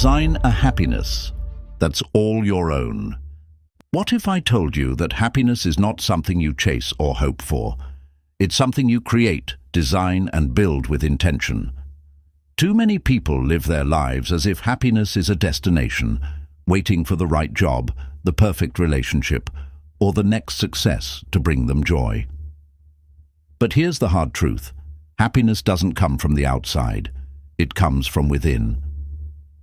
Design a happiness that's all your own. What if I told you that happiness is not something you chase or hope for? It's something you create, design, and build with intention. Too many people live their lives as if happiness is a destination, waiting for the right job, the perfect relationship, or the next success to bring them joy. But here's the hard truth. Happiness doesn't come from the outside. It comes from within.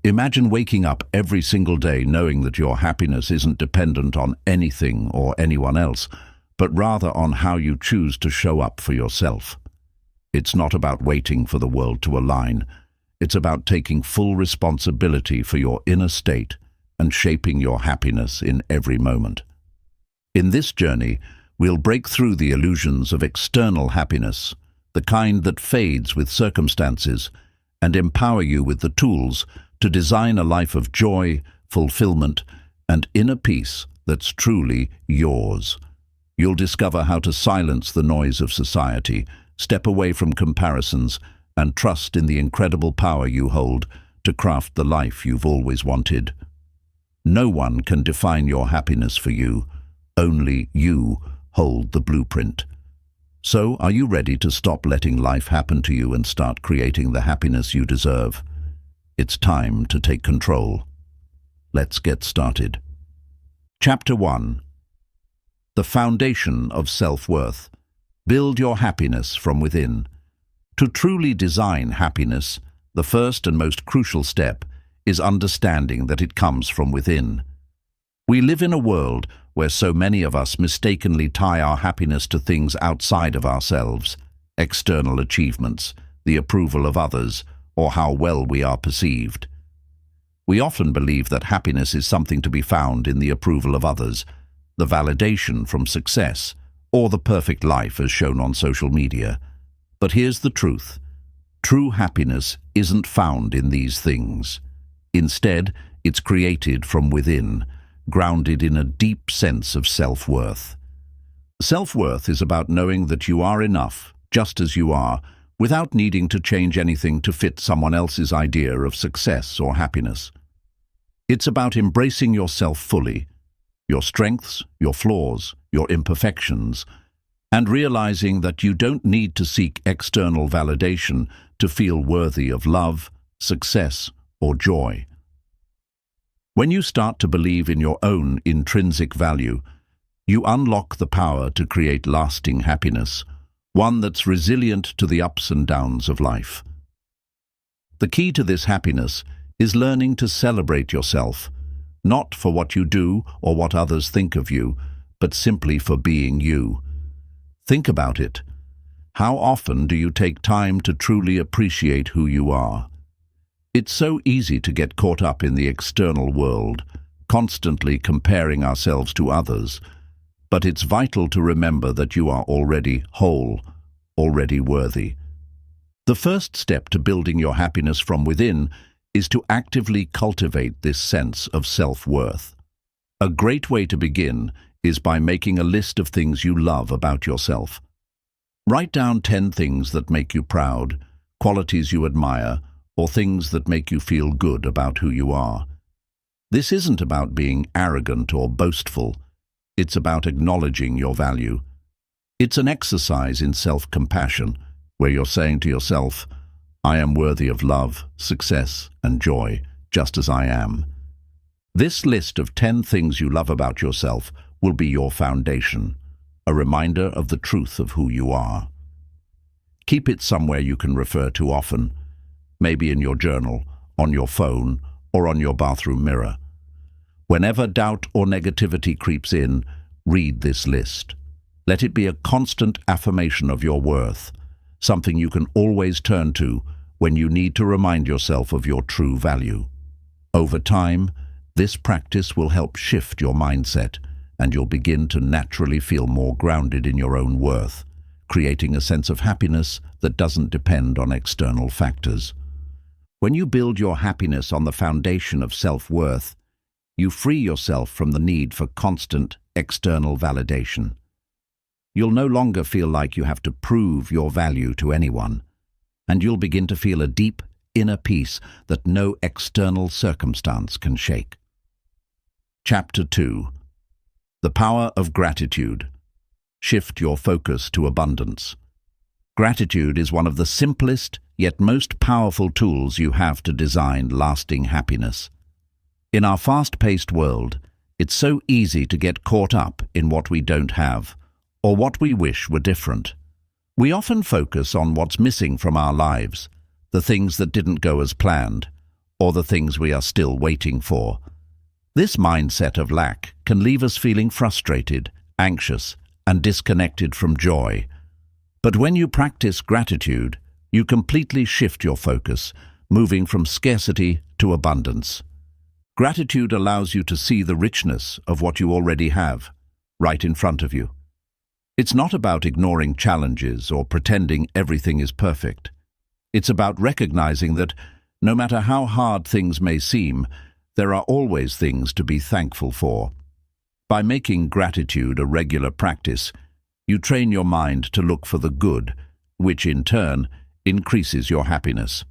Imagine waking up every single day knowing that your happiness isn't dependent on anything or anyone else, but rather on how you choose to show up for yourself. It's not about waiting for the world to align. It's about taking full responsibility for your inner state and shaping your happiness in every moment. In this journey, we'll break through the illusions of external happiness, the kind that fades with circumstances, and empower you with the tools to design a life of joy, fulfillment, and inner peace that's truly yours. You'll discover how to silence the noise of society, step away from comparisons, and trust in the incredible power you hold to craft the life you've always wanted. No one can define your happiness for you. Only you hold the blueprint. So, are you ready to stop letting life happen to you and start creating the happiness you deserve? It's time to take control. Let's get started. Chapter 1. The foundation of self-worth. Build your happiness from within. To truly design happiness, the first and most crucial step is understanding that it comes from within. We live in a world where so many of us mistakenly tie our happiness to things outside of ourselves, external achievements, the approval of others, or how well we are perceived. We often believe that happiness is something to be found in the approval of others, the validation from success, or the perfect life as shown on social media. But here's the truth. True happiness isn't found in these things. Instead, it's created from within, grounded in a deep sense of self-worth. Self-worth is about knowing that you are enough, just as you are, without needing to change anything to fit someone else's idea of success or happiness. It's about embracing yourself fully, your strengths, your flaws, your imperfections, and realizing that you don't need to seek external validation to feel worthy of love, success, or joy. When you start to believe in your own intrinsic value, you unlock the power to create lasting happiness, one that's resilient to the ups and downs of life. The key to this happiness is learning to celebrate yourself, not for what you do or what others think of you, but simply for being you. Think about it. How often do you take time to truly appreciate who you are? It's so easy to get caught up in the external world, constantly comparing ourselves to others, but it's vital to remember that you are already whole, already worthy. The first step to building your happiness from within is to actively cultivate this sense of self-worth. A great way to begin is by making a list of things you love about yourself. Write down 10 things that make you proud, qualities you admire, or things that make you feel good about who you are. This isn't about being arrogant or boastful. It's about acknowledging your value. It's an exercise in self-compassion, where you're saying to yourself, I am worthy of love, success, and joy, just as I am. This list of 10 things you love about yourself will be your foundation, a reminder of the truth of who you are. Keep it somewhere you can refer to often, maybe in your journal, on your phone, or on your bathroom mirror. Whenever doubt or negativity creeps in, read this list. Let it be a constant affirmation of your worth, something you can always turn to when you need to remind yourself of your true value. Over time, this practice will help shift your mindset, and you'll begin to naturally feel more grounded in your own worth, creating a sense of happiness that doesn't depend on external factors. When you build your happiness on the foundation of self-worth, you free yourself from the need for constant external validation. You'll no longer feel like you have to prove your value to anyone, and you'll begin to feel a deep, inner peace that no external circumstance can shake. Chapter 2. The Power of Gratitude. Shift your focus to abundance. Gratitude is one of the simplest yet most powerful tools you have to design lasting happiness. In our fast-paced world, it's so easy to get caught up in what we don't have, or what we wish were different. We often focus on what's missing from our lives, the things that didn't go as planned, or the things we are still waiting for. This mindset of lack can leave us feeling frustrated, anxious, and disconnected from joy. But when you practice gratitude, you completely shift your focus, moving from scarcity to abundance. Gratitude allows you to see the richness of what you already have, right in front of you. It's not about ignoring challenges or pretending everything is perfect. It's about recognizing that, no matter how hard things may seem, there are always things to be thankful for. By making gratitude a regular practice, you train your mind to look for the good, which in turn increases your happiness.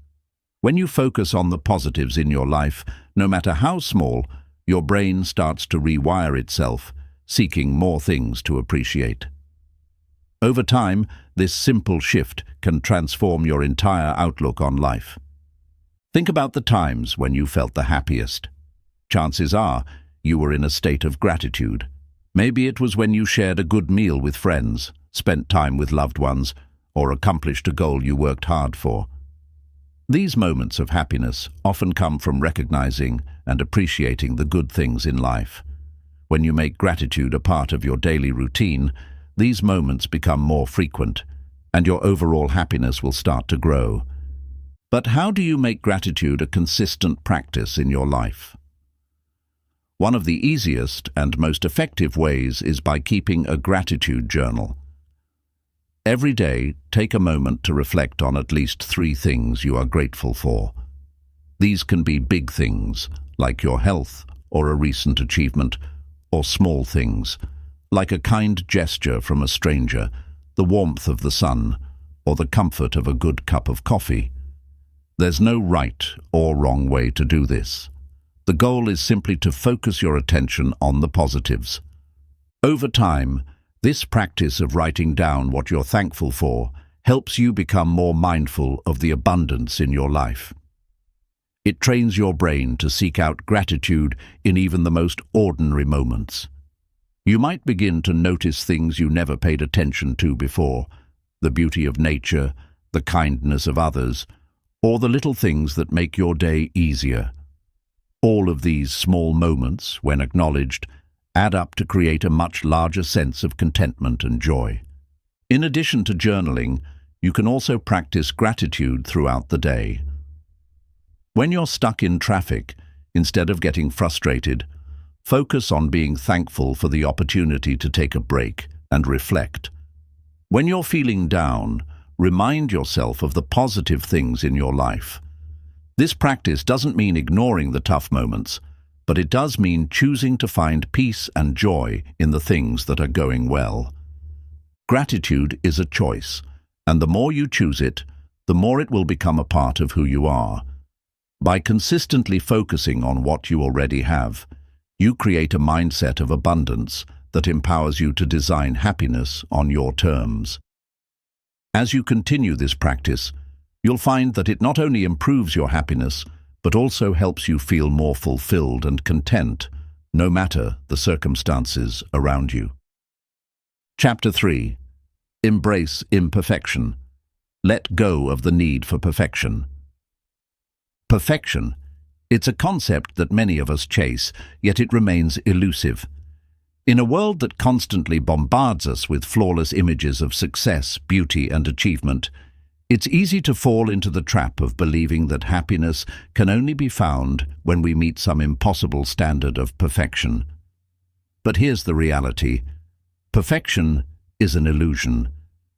When you focus on the positives in your life, no matter how small, your brain starts to rewire itself, seeking more things to appreciate. Over time, this simple shift can transform your entire outlook on life. Think about the times when you felt the happiest. Chances are you were in a state of gratitude. Maybe it was when you shared a good meal with friends, spent time with loved ones, or accomplished a goal you worked hard for. These moments of happiness often come from recognizing and appreciating the good things in life. When you make gratitude a part of your daily routine, these moments become more frequent, and your overall happiness will start to grow. But how do you make gratitude a consistent practice in your life? One of the easiest and most effective ways is by keeping a gratitude journal. Every day, take a moment to reflect on at least 3 things you are grateful for. These can be big things, like your health or a recent achievement, or small things, like a kind gesture from a stranger, the warmth of the sun, or the comfort of a good cup of coffee. There's no right or wrong way to do this. The goal is simply to focus your attention on the positives. Over time, this practice of writing down what you're thankful for helps you become more mindful of the abundance in your life. It trains your brain to seek out gratitude in even the most ordinary moments. You might begin to notice things you never paid attention to before, the beauty of nature, the kindness of others, or the little things that make your day easier. All of these small moments, when acknowledged, add up to create a much larger sense of contentment and joy. In addition to journaling, you can also practice gratitude throughout the day. When you're stuck in traffic, instead of getting frustrated, focus on being thankful for the opportunity to take a break and reflect. When you're feeling down, remind yourself of the positive things in your life. This practice doesn't mean ignoring the tough moments, but it does mean choosing to find peace and joy in the things that are going well. Gratitude is a choice, and the more you choose it, the more it will become a part of who you are. By consistently focusing on what you already have, you create a mindset of abundance that empowers you to design happiness on your terms. As you continue this practice, you'll find that it not only improves your happiness, but also helps you feel more fulfilled and content, no matter the circumstances around you. Chapter 3. Embrace imperfection. Let go of the need for perfection. Perfection. It's a concept that many of us chase, yet it remains elusive. In a world that constantly bombards us with flawless images of success, beauty, and achievement, it's easy to fall into the trap of believing that happiness can only be found when we meet some impossible standard of perfection. But here's the reality. Perfection is an illusion,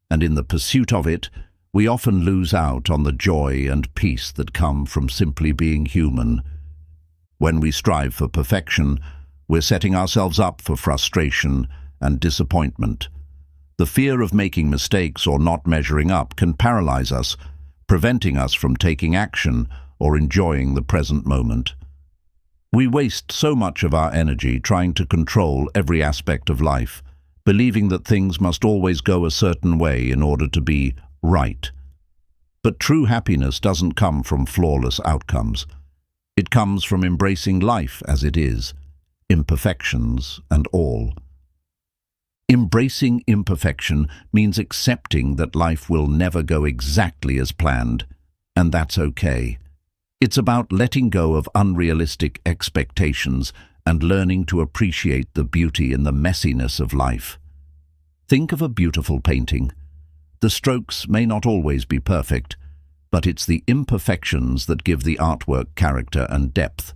and in the pursuit of it, we often lose out on the joy and peace that come from simply being human. When we strive for perfection, we're setting ourselves up for frustration and disappointment. The fear of making mistakes or not measuring up can paralyze us, preventing us from taking action or enjoying the present moment. We waste so much of our energy trying to control every aspect of life, believing that things must always go a certain way in order to be right. But true happiness doesn't come from flawless outcomes. It comes from embracing life as it is, imperfections and all. Embracing imperfection means accepting that life will never go exactly as planned, and that's okay. It's about letting go of unrealistic expectations and learning to appreciate the beauty in the messiness of life. Think of a beautiful painting. The strokes may not always be perfect, but it's the imperfections that give the artwork character and depth.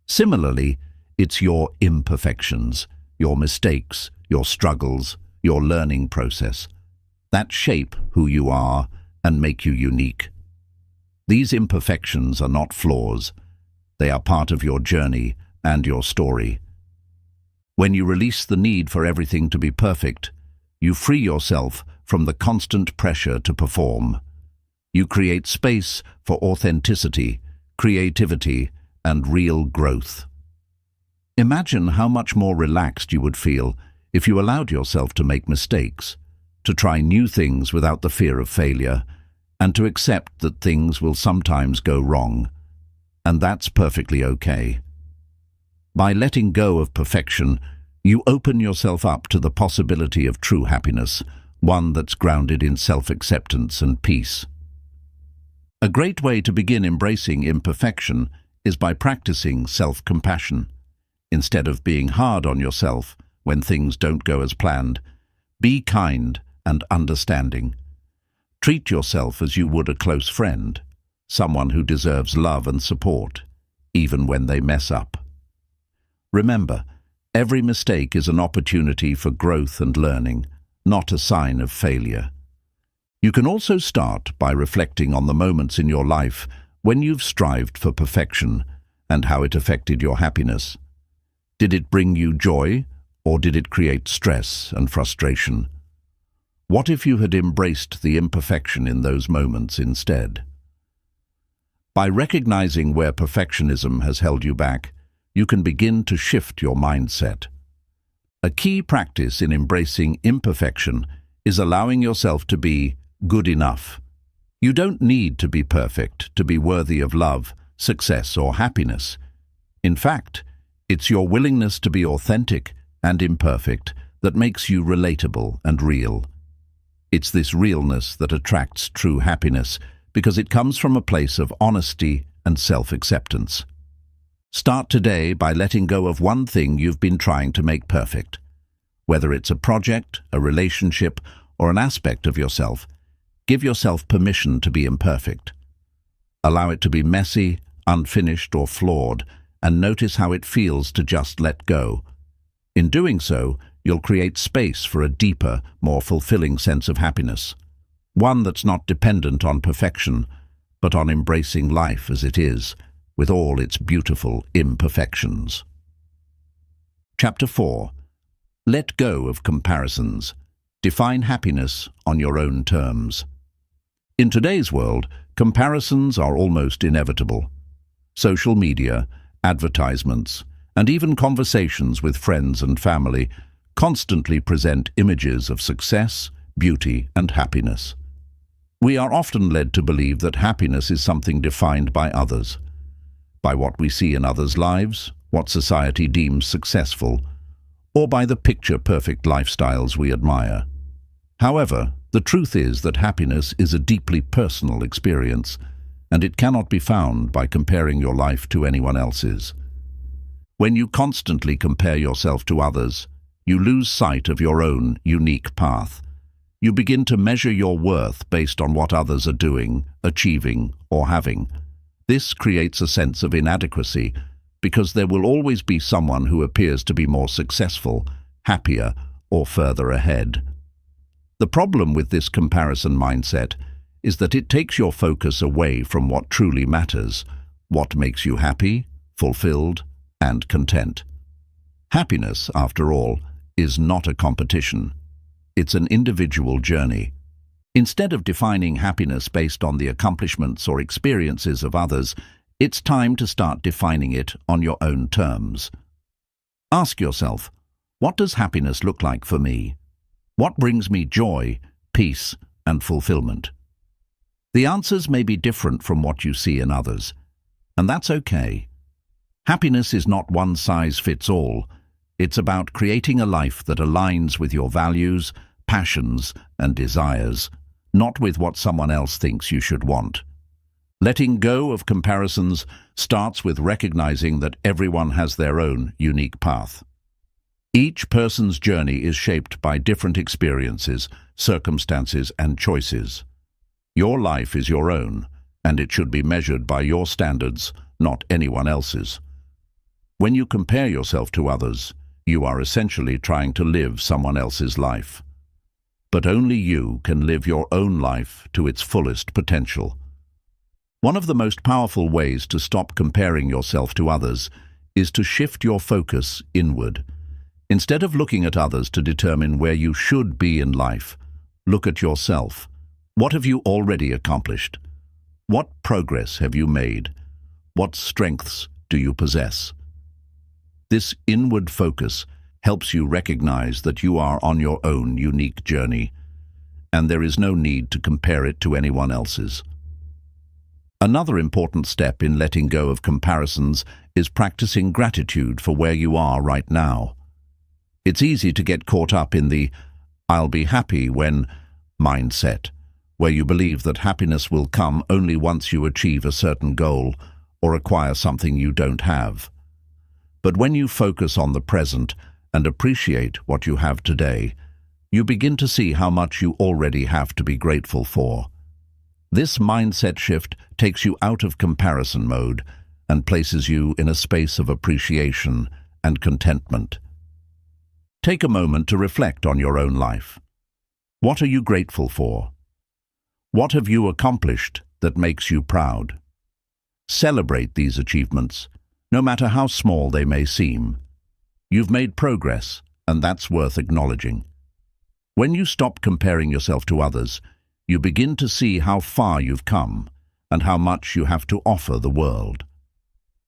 Similarly, it's your imperfections, your mistakes, your struggles, your learning process, that shape who you are and make you unique. These imperfections are not flaws. They are part of your journey and your story. When you release the need for everything to be perfect, you free yourself from the constant pressure to perform. You create space for authenticity, creativity, and real growth. Imagine how much more relaxed you would feel if you allowed yourself to make mistakes, to try new things without the fear of failure, and to accept that things will sometimes go wrong. And that's perfectly okay. By letting go of perfection, you open yourself up to the possibility of true happiness, one that's grounded in self-acceptance and peace. A great way to begin embracing imperfection is by practicing self-compassion. Instead of being hard on yourself when things don't go as planned, be kind and understanding. Treat yourself as you would a close friend, someone who deserves love and support, even when they mess up. Remember, every mistake is an opportunity for growth and learning, not a sign of failure. You can also start by reflecting on the moments in your life when you've strived for perfection and how it affected your happiness. Did it bring you joy, or did it create stress and frustration? What if you had embraced the imperfection in those moments instead? By recognizing where perfectionism has held you back, you can begin to shift your mindset. A key practice in embracing imperfection is allowing yourself to be good enough. You don't need to be perfect to be worthy of love, success, or happiness. In fact, it's your willingness to be authentic and imperfect that makes you relatable and real. It's this realness that attracts true happiness because it comes from a place of honesty and self-acceptance. Start today by letting go of one thing you've been trying to make perfect. Whether it's a project, a relationship, or an aspect of yourself, give yourself permission to be imperfect. Allow it to be messy, unfinished, or flawed, and notice how it feels to just let go. In doing so, you'll create space for a deeper, more fulfilling sense of happiness. One that's not dependent on perfection, but on embracing life as it is, with all its beautiful imperfections. Chapter 4. Let go of comparisons. Define happiness on your own terms. In today's world, comparisons are almost inevitable. Social media, advertisements, and even conversations with friends and family constantly present images of success, beauty, and happiness. We are often led to believe that happiness is something defined by others, by what we see in others' lives, what society deems successful, or by the picture-perfect lifestyles we admire. However, the truth is that happiness is a deeply personal experience, and it cannot be found by comparing your life to anyone else's. When you constantly compare yourself to others, you lose sight of your own unique path. You begin to measure your worth based on what others are doing, achieving, or having. This creates a sense of inadequacy because there will always be someone who appears to be more successful, happier, or further ahead. The problem with this comparison mindset is that it takes your focus away from what truly matters, what makes you happy, fulfilled, and content. Happiness, after all, is not a competition. It's an individual journey. Instead of defining happiness based on the accomplishments or experiences of others, it's time to start defining it on your own terms. Ask yourself, what does happiness look like for me? What brings me joy, peace, and fulfillment? The answers may be different from what you see in others, and that's okay. Happiness is not one size fits all. It's about creating a life that aligns with your values, passions, and desires, not with what someone else thinks you should want. Letting go of comparisons starts with recognizing that everyone has their own unique path. Each person's journey is shaped by different experiences, circumstances, and choices. Your life is your own, and it should be measured by your standards, not anyone else's. When you compare yourself to others, you are essentially trying to live someone else's life. But only you can live your own life to its fullest potential. One of the most powerful ways to stop comparing yourself to others is to shift your focus inward. Instead of looking at others to determine where you should be in life, look at yourself. What have you already accomplished? What progress have you made? What strengths do you possess? This inward focus helps you recognize that you are on your own unique journey, and there is no need to compare it to anyone else's. Another important step in letting go of comparisons is practicing gratitude for where you are right now. It's easy to get caught up in the "I'll be happy when" mindset, where you believe that happiness will come only once you achieve a certain goal or acquire something you don't have. But when you focus on the present and appreciate what you have today, you begin to see how much you already have to be grateful for. This mindset shift takes you out of comparison mode and places you in a space of appreciation and contentment. Take a moment to reflect on your own life. What are you grateful for? What have you accomplished that makes you proud? Celebrate these achievements, no matter how small they may seem. You've made progress, and that's worth acknowledging. When you stop comparing yourself to others, you begin to see how far you've come and how much you have to offer the world.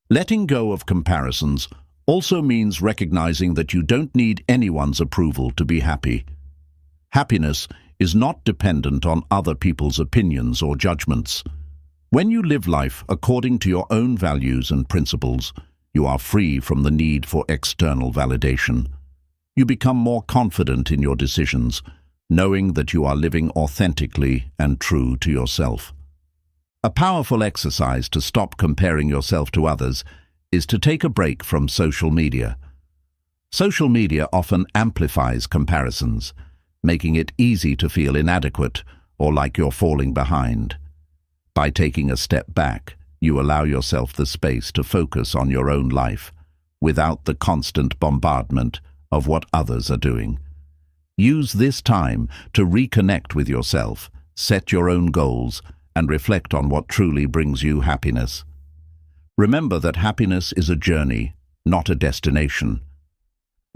Letting go of comparisons also means recognizing that you don't need anyone's approval to be happy. Happiness is not dependent on other people's opinions or judgments. When you live life according to your own values and principles, you are free from the need for external validation. You become more confident in your decisions, knowing that you are living authentically and true to yourself. A powerful exercise to stop comparing yourself to others is to take a break from social media. Social media often amplifies comparisons, making it easy to feel inadequate or like you're falling behind. By taking a step back, you allow yourself the space to focus on your own life, without the constant bombardment of what others are doing. Use this time to reconnect with yourself, set your own goals, and reflect on what truly brings you happiness. Remember that happiness is a journey, not a destination.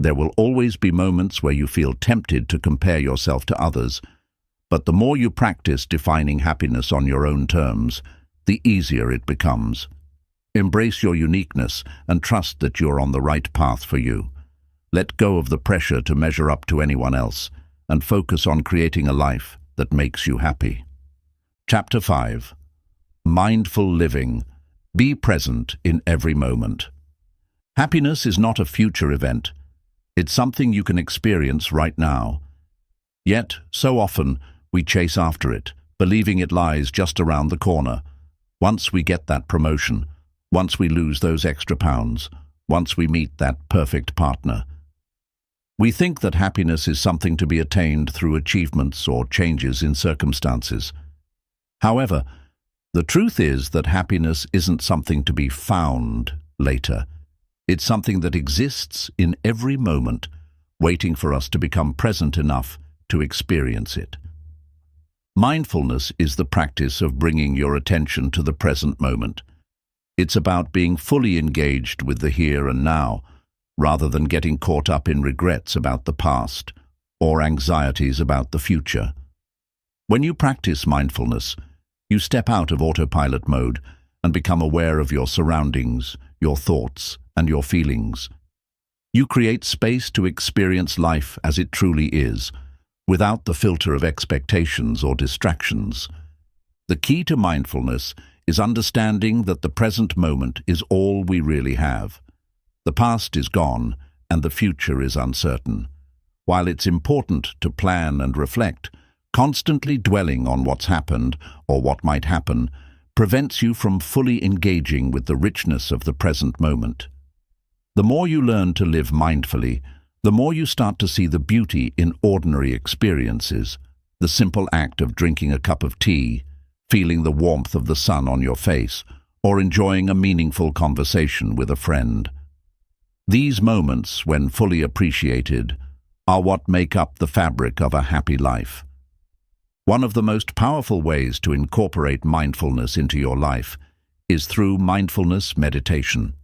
There will always be moments where you feel tempted to compare yourself to others, but the more you practice defining happiness on your own terms, the easier it becomes. Embrace your uniqueness and trust that you're on the right path for you. Let go of the pressure to measure up to anyone else and focus on creating a life that makes you happy. Chapter 5. Mindful Living. Be present in every moment. Happiness is not a future event. It's something you can experience right now. Yet, so often, we chase after it, believing it lies just around the corner. Once we get that promotion, once we lose those extra pounds, once we meet that perfect partner. We think that happiness is something to be attained through achievements or changes in circumstances. However, the truth is that happiness isn't something to be found later. It's something that exists in every moment, waiting for us to become present enough to experience it. Mindfulness is the practice of bringing your attention to the present moment. It's about being fully engaged with the here and now, rather than getting caught up in regrets about the past or anxieties about the future. When you practice mindfulness, you step out of autopilot mode and become aware of your surroundings, your thoughts, and your feelings. You create space to experience life as it truly is, without the filter of expectations or distractions. The key to mindfulness is understanding that the present moment is all we really have. The past is gone, and the future is uncertain. While it's important to plan and reflect, constantly dwelling on what's happened or what might happen prevents you from fully engaging with the richness of the present moment. The more you learn to live mindfully, the more you start to see the beauty in ordinary experiences, the simple act of drinking a cup of tea, feeling the warmth of the sun on your face, or enjoying a meaningful conversation with a friend. These moments, when fully appreciated, are what make up the fabric of a happy life. One of the most powerful ways to incorporate mindfulness into your life is through mindfulness meditation.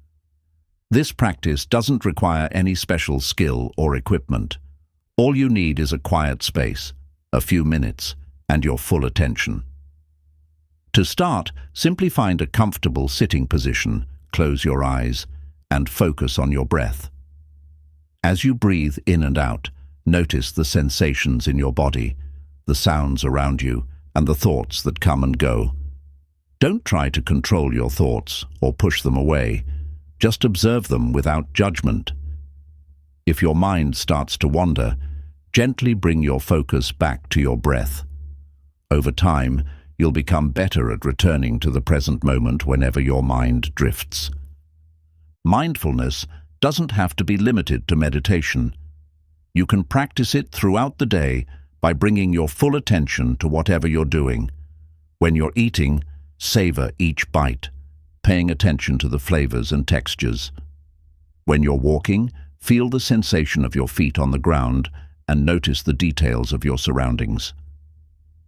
This practice doesn't require any special skill or equipment. All you need is a quiet space, a few minutes, and your full attention. To start, simply find a comfortable sitting position, close your eyes, and focus on your breath. As you breathe in and out, notice the sensations in your body, the sounds around you, and the thoughts that come and go. Don't try to control your thoughts or push them away. Just observe them without judgment. If your mind starts to wander, gently bring your focus back to your breath. Over time, you'll become better at returning to the present moment whenever your mind drifts. Mindfulness doesn't have to be limited to meditation. You can practice it throughout the day by bringing your full attention to whatever you're doing. When you're eating, savor each bite, paying attention to the flavors and textures. When you're walking, feel the sensation of your feet on the ground and notice the details of your surroundings.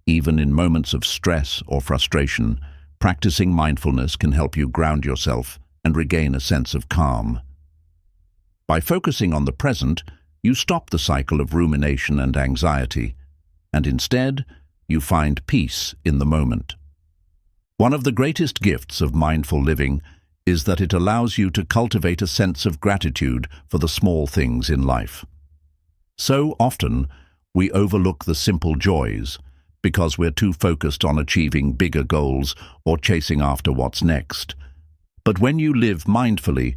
Even in moments of stress or frustration, practicing mindfulness can help you ground yourself and regain a sense of calm. By focusing on the present, you stop the cycle of rumination and anxiety, and instead, you find peace in the moment. One of the greatest gifts of mindful living is that it allows you to cultivate a sense of gratitude for the small things in life. So often, we overlook the simple joys because we're too focused on achieving bigger goals or chasing after what's next. But when you live mindfully,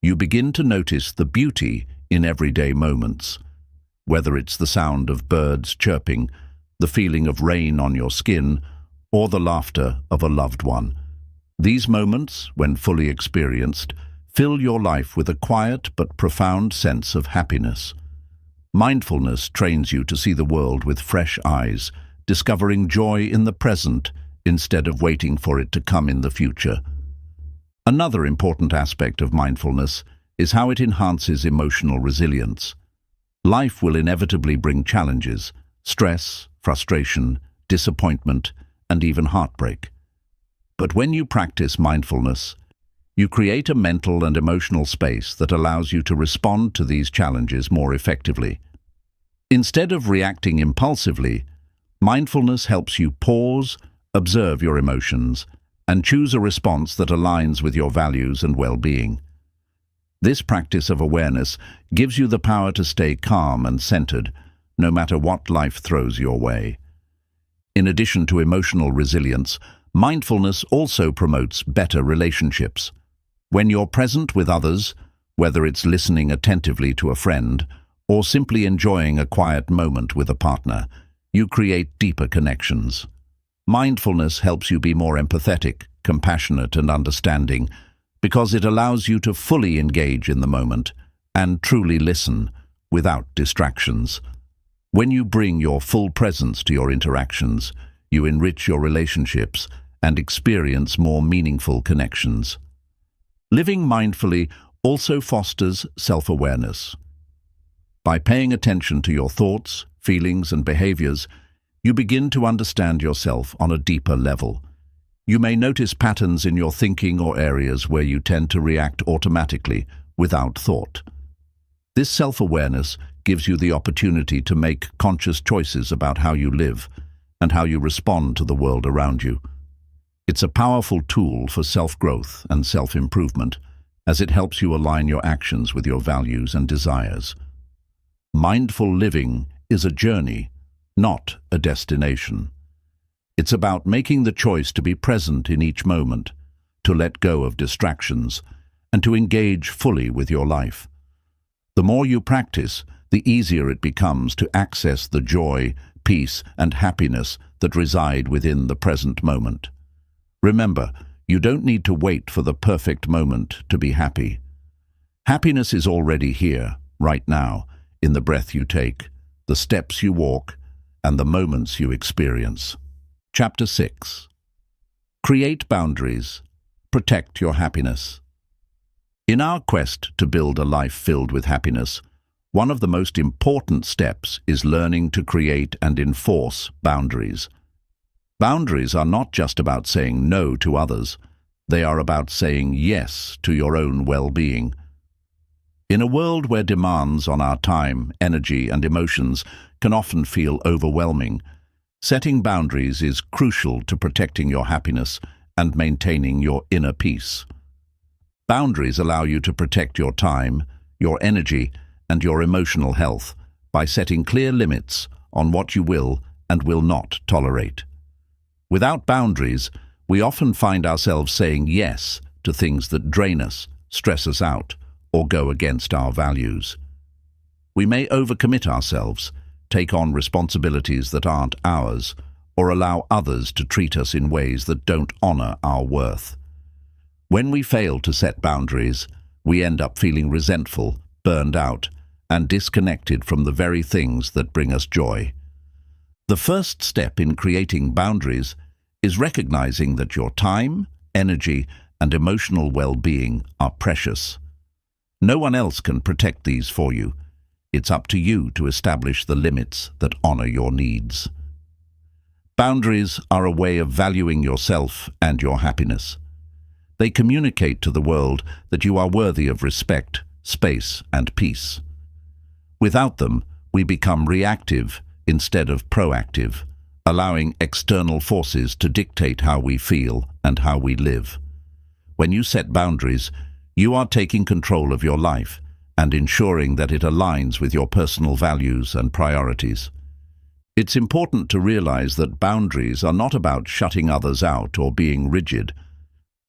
you begin to notice the beauty in everyday moments. Whether it's the sound of birds chirping, the feeling of rain on your skin, or the laughter of a loved one. These moments, when fully experienced, fill your life with a quiet but profound sense of happiness. Mindfulness trains you to see the world with fresh eyes, discovering joy in the present instead of waiting for it to come in the future. Another important aspect of mindfulness is how it enhances emotional resilience. Life will inevitably bring challenges, stress, frustration, disappointment, and even heartbreak. But when you practice mindfulness, you create a mental and emotional space that allows you to respond to these challenges more effectively. Instead of reacting impulsively, mindfulness helps you pause, observe your emotions, and choose a response that aligns with your values and well-being. This practice of awareness gives you the power to stay calm and centered, no matter what life throws your way. In addition to emotional resilience, mindfulness also promotes better relationships. When you're present with others, whether it's listening attentively to a friend or simply enjoying a quiet moment with a partner, you create deeper connections. Mindfulness helps you be more empathetic, compassionate, and understanding because it allows you to fully engage in the moment and truly listen without distractions. When you bring your full presence to your interactions, you enrich your relationships and experience more meaningful connections. Living mindfully also fosters self-awareness. By paying attention to your thoughts, feelings, and behaviors, you begin to understand yourself on a deeper level. You may notice patterns in your thinking or areas where you tend to react automatically, without thought. This self-awareness gives you the opportunity to make conscious choices about how you live, and how you respond to the world around you. It's a powerful tool for self-growth and self-improvement, as it helps you align your actions with your values and desires. Mindful living is a journey, not a destination. It's about making the choice to be present in each moment, to let go of distractions, and to engage fully with your life. The more you practice, the easier it becomes to access the joy, peace, and happiness that reside within the present moment. Remember, you don't need to wait for the perfect moment to be happy. Happiness is already here, right now, in the breath you take, the steps you walk, and the moments you experience. Chapter 6. Create boundaries. Protect your happiness. In our quest to build a life filled with happiness, one of the most important steps is learning to create and enforce boundaries. Boundaries are not just about saying no to others, they are about saying yes to your own well-being. In a world where demands on our time, energy, and emotions can often feel overwhelming, setting boundaries is crucial to protecting your happiness and maintaining your inner peace. Boundaries allow you to protect your time, your energy, and your emotional health by setting clear limits on what you will and will not tolerate. Without boundaries, we often find ourselves saying yes to things that drain us, stress us out, or go against our values. We may overcommit ourselves, take on responsibilities that aren't ours, or allow others to treat us in ways that don't honor our worth. When we fail to set boundaries, we end up feeling resentful, burned out, and disconnected from the very things that bring us joy. The first step in creating boundaries is recognizing that your time, energy, and emotional well-being are precious. No one else can protect these for you. It's up to you to establish the limits that honor your needs. Boundaries are a way of valuing yourself and your happiness. They communicate to the world that you are worthy of respect, space, and peace. Without them, we become reactive instead of proactive, allowing external forces to dictate how we feel and how we live. When you set boundaries, you are taking control of your life and ensuring that it aligns with your personal values and priorities. It's important to realize that boundaries are not about shutting others out or being rigid.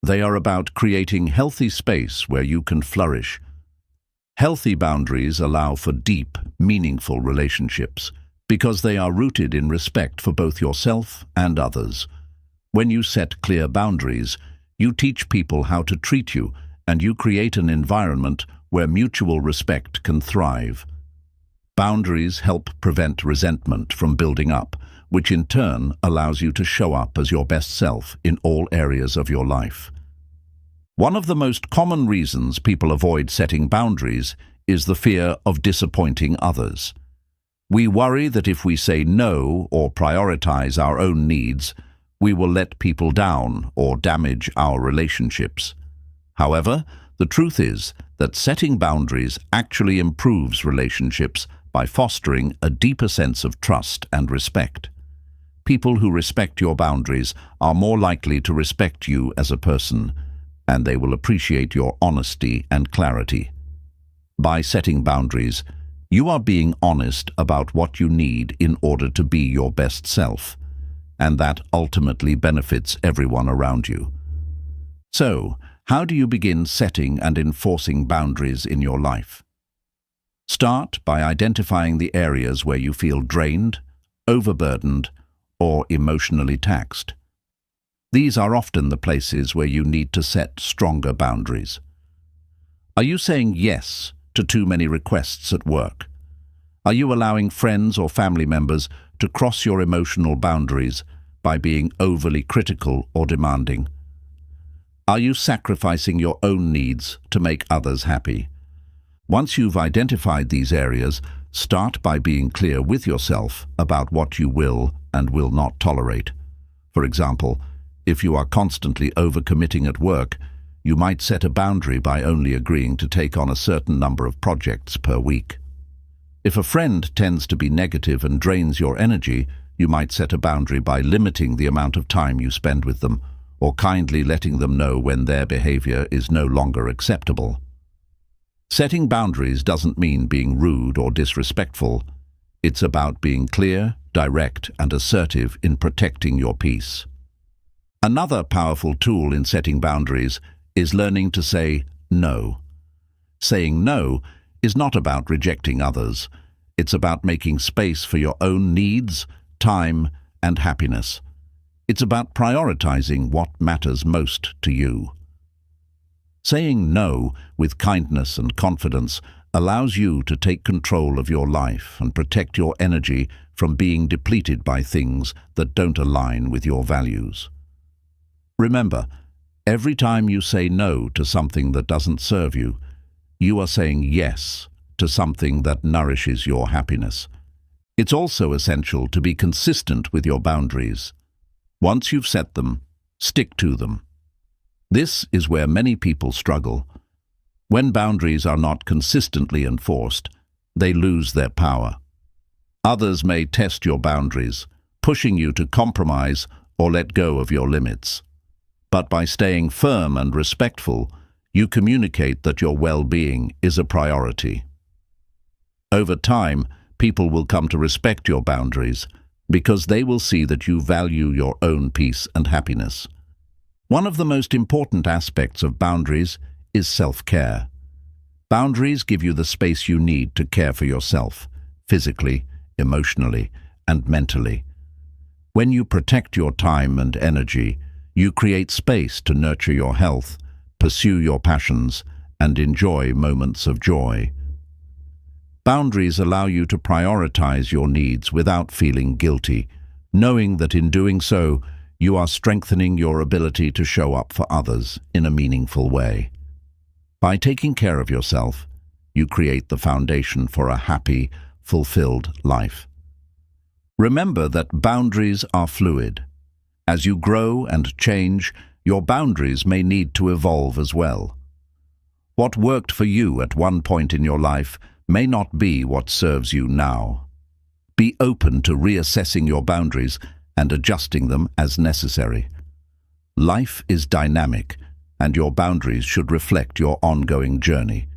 They are about creating healthy space where you can flourish. Healthy boundaries allow for deep, meaningful relationships because they are rooted in respect for both yourself and others. When you set clear boundaries, you teach people how to treat you, and you create an environment where mutual respect can thrive. Boundaries help prevent resentment from building up, which in turn allows you to show up as your best self in all areas of your life. One of the most common reasons people avoid setting boundaries is the fear of disappointing others. We worry that if we say no or prioritize our own needs, we will let people down or damage our relationships. However, the truth is that setting boundaries actually improves relationships by fostering a deeper sense of trust and respect. People who respect your boundaries are more likely to respect you as a person, and they will appreciate your honesty and clarity. By setting boundaries, you are being honest about what you need in order to be your best self, and that ultimately benefits everyone around you. So, how do you begin setting and enforcing boundaries in your life? Start by identifying the areas where you feel drained, overburdened, or emotionally taxed. These are often the places where you need to set stronger boundaries. Are you saying yes to too many requests at work? Are you allowing friends or family members to cross your emotional boundaries by being overly critical or demanding? Are you sacrificing your own needs to make others happy? Once you've identified these areas, start by being clear with yourself about what you will and will not tolerate. For example, if you are constantly overcommitting at work, you might set a boundary by only agreeing to take on a certain number of projects per week. If a friend tends to be negative and drains your energy, you might set a boundary by limiting the amount of time you spend with them, or kindly letting them know when their behavior is no longer acceptable. Setting boundaries doesn't mean being rude or disrespectful. It's about being clear, direct, and assertive in protecting your peace. Another powerful tool in setting boundaries is learning to say no. Saying no is not about rejecting others. It's about making space for your own needs, time, and happiness. It's about prioritizing what matters most to you. Saying no with kindness and confidence allows you to take control of your life and protect your energy from being depleted by things that don't align with your values. Remember, every time you say no to something that doesn't serve you, you are saying yes to something that nourishes your happiness. It's also essential to be consistent with your boundaries. Once you've set them, stick to them. This is where many people struggle. When boundaries are not consistently enforced, they lose their power. Others may test your boundaries, pushing you to compromise or let go of your limits. But by staying firm and respectful, you communicate that your well-being is a priority. Over time, people will come to respect your boundaries because they will see that you value your own peace and happiness. One of the most important aspects of boundaries is self-care. Boundaries give you the space you need to care for yourself, physically, emotionally, and mentally. When you protect your time and energy, you create space to nurture your health, pursue your passions, and enjoy moments of joy. Boundaries allow you to prioritize your needs without feeling guilty, knowing that in doing so, you are strengthening your ability to show up for others in a meaningful way. By taking care of yourself, you create the foundation for a happy, fulfilled life. Remember that boundaries are fluid. As you grow and change, your boundaries may need to evolve as well. What worked for you at one point in your life may not be what serves you now. Be open to reassessing your boundaries and adjusting them as necessary. Life is dynamic, and your boundaries should reflect your ongoing journey.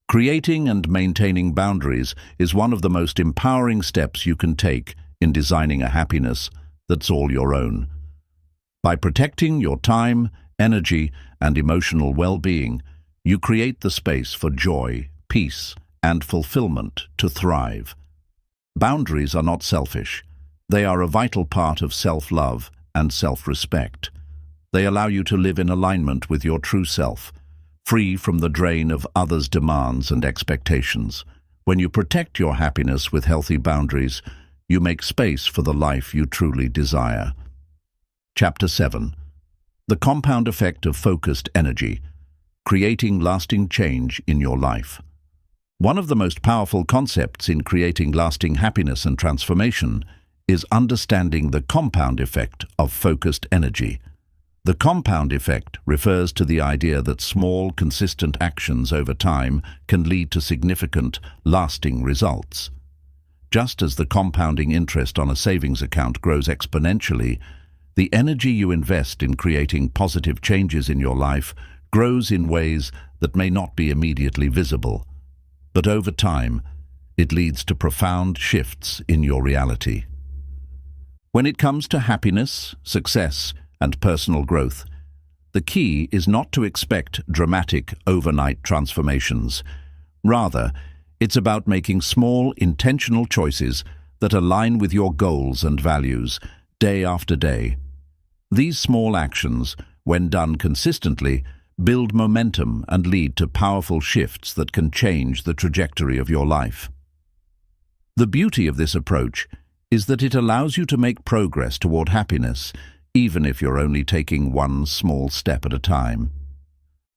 Creating and maintaining boundaries is one of the most empowering steps you can take in designing a happiness that's all your own. By protecting your time, energy, and emotional well-being, you create the space for joy, peace, and fulfillment to thrive. Boundaries are not selfish. They are a vital part of self-love and self-respect. They allow you to live in alignment with your true self, free from the drain of others' demands and expectations. When you protect your happiness with healthy boundaries, you make space for the life you truly desire. Chapter 7. The compound effect of focused energy, creating lasting change in your life. One of the most powerful concepts in creating lasting happiness and transformation is understanding the compound effect of focused energy. The compound effect refers to the idea that small, consistent actions over time can lead to significant, lasting results. Just as the compounding interest on a savings account grows exponentially, the energy you invest in creating positive changes in your life grows in ways that may not be immediately visible. But over time, it leads to profound shifts in your reality. When it comes to happiness, success, and personal growth, the key is not to expect dramatic overnight transformations. Rather, it's about making small, intentional choices that align with your goals and values day after day. These small actions, when done consistently, build momentum and lead to powerful shifts that can change the trajectory of your life. The beauty of this approach is that it allows you to make progress toward happiness, even if you're only taking one small step at a time.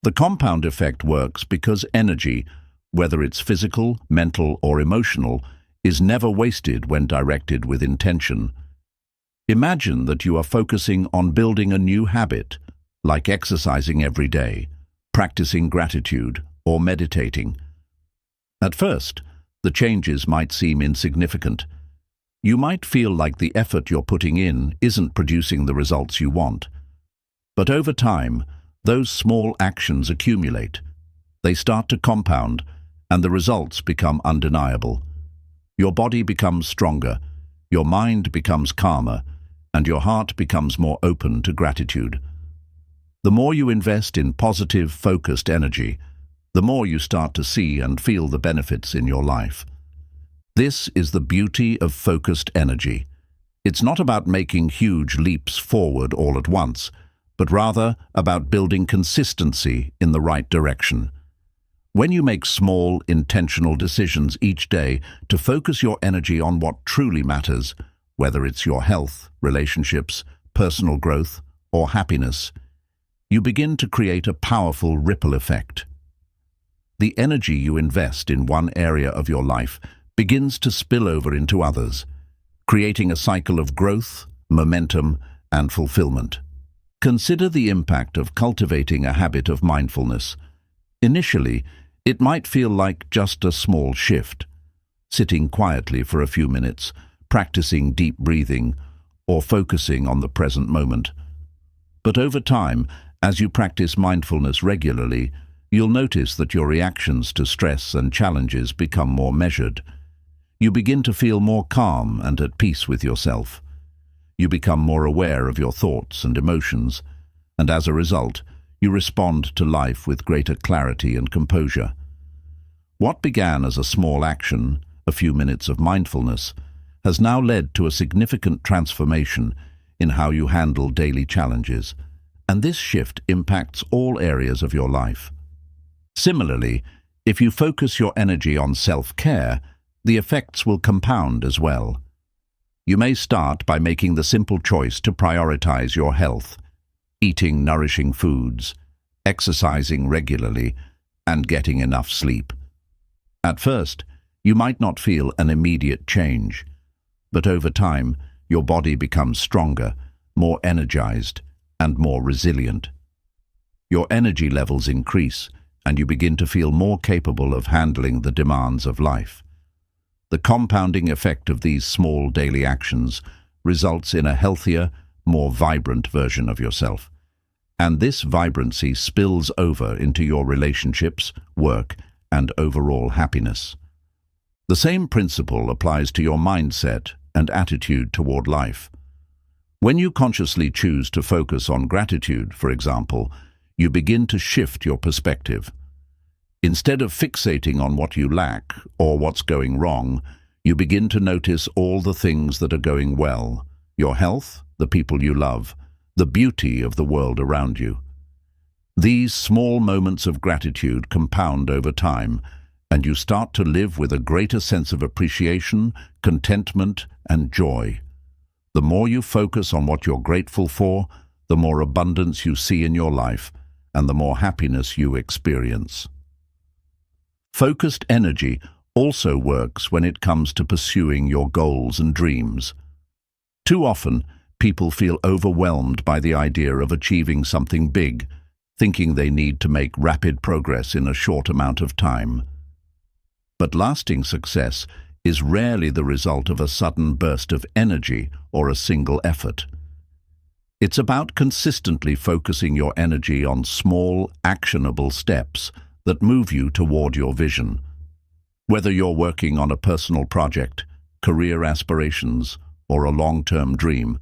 The compound effect works because energy, whether it's physical, mental, or emotional, is never wasted when directed with intention. Imagine that you are focusing on building a new habit, like exercising every day, practicing gratitude, or meditating. At first, the changes might seem insignificant, You might feel like the effort you're putting in isn't producing the results you want. But over time, those small actions accumulate. They start to compound, and the results become undeniable. Your body becomes stronger, your mind becomes calmer, and your heart becomes more open to gratitude. The more you invest in positive, focused energy, the more you start to see and feel the benefits in your life. This is the beauty of focused energy. It's not about making huge leaps forward all at once, but rather about building consistency in the right direction. When you make small, intentional decisions each day to focus your energy on what truly matters, whether it's your health, relationships, personal growth, or happiness, you begin to create a powerful ripple effect. The energy you invest in one area of your life begins to spill over into others, creating a cycle of growth, momentum, and fulfillment. Consider the impact of cultivating a habit of mindfulness. Initially, it might feel like just a small shift, sitting quietly for a few minutes, practicing deep breathing, or focusing on the present moment. But over time, as you practice mindfulness regularly, you'll notice that your reactions to stress and challenges become more measured. You begin to feel more calm and at peace with yourself. You become more aware of your thoughts and emotions, and as a result, you respond to life with greater clarity and composure. What began as a small action, a few minutes of mindfulness, has now led to a significant transformation in how you handle daily challenges, and this shift impacts all areas of your life. Similarly, if you focus your energy on self-care, the effects will compound as well. You may start by making the simple choice to prioritize your health, eating nourishing foods, exercising regularly, and getting enough sleep. At first, you might not feel an immediate change, but over time, your body becomes stronger, more energized, and more resilient. Your energy levels increase, and you begin to feel more capable of handling the demands of life. The compounding effect of these small daily actions results in a healthier, more vibrant version of yourself. And this vibrancy spills over into your relationships, work, and overall happiness. The same principle applies to your mindset and attitude toward life. When you consciously choose to focus on gratitude, for example, you begin to shift your perspective. Instead of fixating on what you lack or what's going wrong, you begin to notice all the things that are going well: your health, the people you love, the beauty of the world around you. These small moments of gratitude compound over time, and you start to live with a greater sense of appreciation, contentment, and joy. The more you focus on what you're grateful for, the more abundance you see in your life, and the more happiness you experience. Focused energy also works when it comes to pursuing your goals and dreams. Too often, people feel overwhelmed by the idea of achieving something big, thinking they need to make rapid progress in a short amount of time. But lasting success is rarely the result of a sudden burst of energy or a single effort. It's about consistently focusing your energy on small, actionable steps that move you toward your vision. Whether you're working on a personal project, career aspirations, or a long-term dream,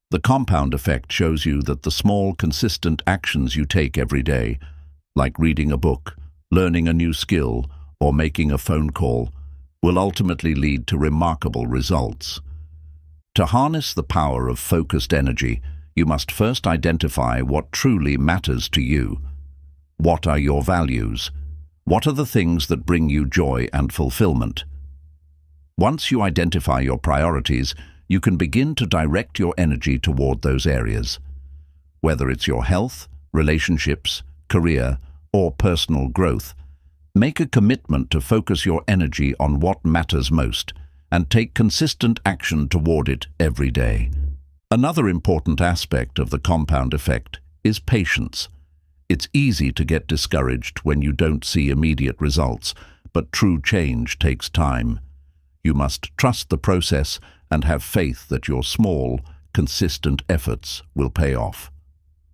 the compound effect shows you that the small, consistent actions you take every day, like reading a book, learning a new skill, or making a phone call, will ultimately lead to remarkable results. To harness the power of focused energy, you must first identify what truly matters to you. What are your values? What are the things that bring you joy and fulfillment? Once you identify your priorities, you can begin to direct your energy toward those areas. Whether it's your health, relationships, career, or personal growth, make a commitment to focus your energy on what matters most and take consistent action toward it every day. Another important aspect of the compound effect is patience. It's easy to get discouraged when you don't see immediate results, but true change takes time. You must trust the process and have faith that your small, consistent efforts will pay off.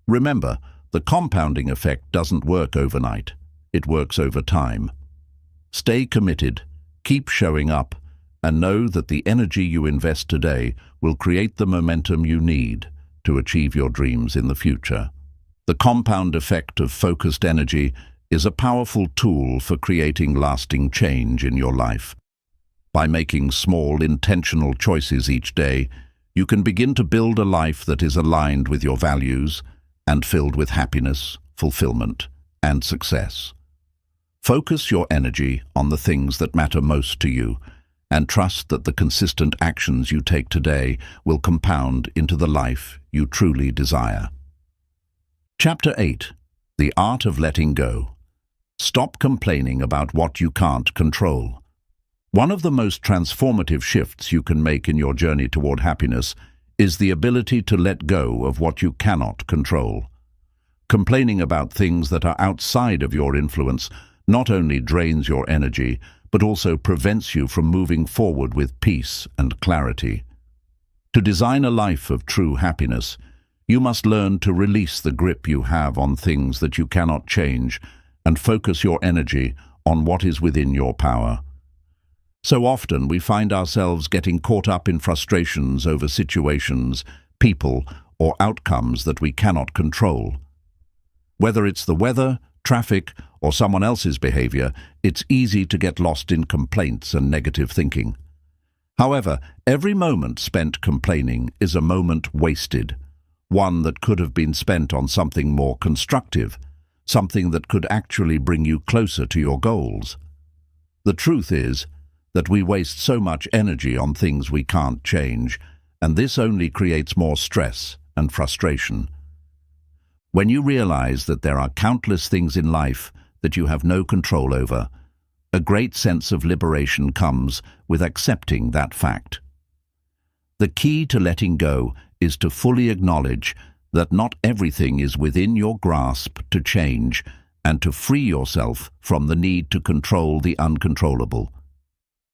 Remember, the compounding effect doesn't work overnight. It works over time. Stay committed, keep showing up, and know that the energy you invest today will create the momentum you need to achieve your dreams in the future. The compound effect of focused energy is a powerful tool for creating lasting change in your life. By making small, intentional choices each day, you can begin to build a life that is aligned with your values and filled with happiness, fulfillment, and success. Focus your energy on the things that matter most to you, and trust that the consistent actions you take today will compound into the life you truly desire. Chapter 8. The Art of Letting Go. Stop complaining about what you can't control. One of the most transformative shifts you can make in your journey toward happiness is the ability to let go of what you cannot control. Complaining about things that are outside of your influence not only drains your energy, but also prevents you from moving forward with peace and clarity. To design a life of true happiness, you must learn to release the grip you have on things that you cannot change and focus your energy on what is within your power. So often we find ourselves getting caught up in frustrations over situations, people, or outcomes that we cannot control. Whether it's the weather, traffic, or someone else's behavior, it's easy to get lost in complaints and negative thinking. However, every moment spent complaining is a moment wasted, one that could have been spent on something more constructive, something that could actually bring you closer to your goals. The truth is that we waste so much energy on things we can't change, and this only creates more stress and frustration. When you realize that there are countless things in life that you have no control over, a great sense of liberation comes with accepting that fact. The key to letting go is to fully acknowledge that not everything is within your grasp to change, and to free yourself from the need to control the uncontrollable.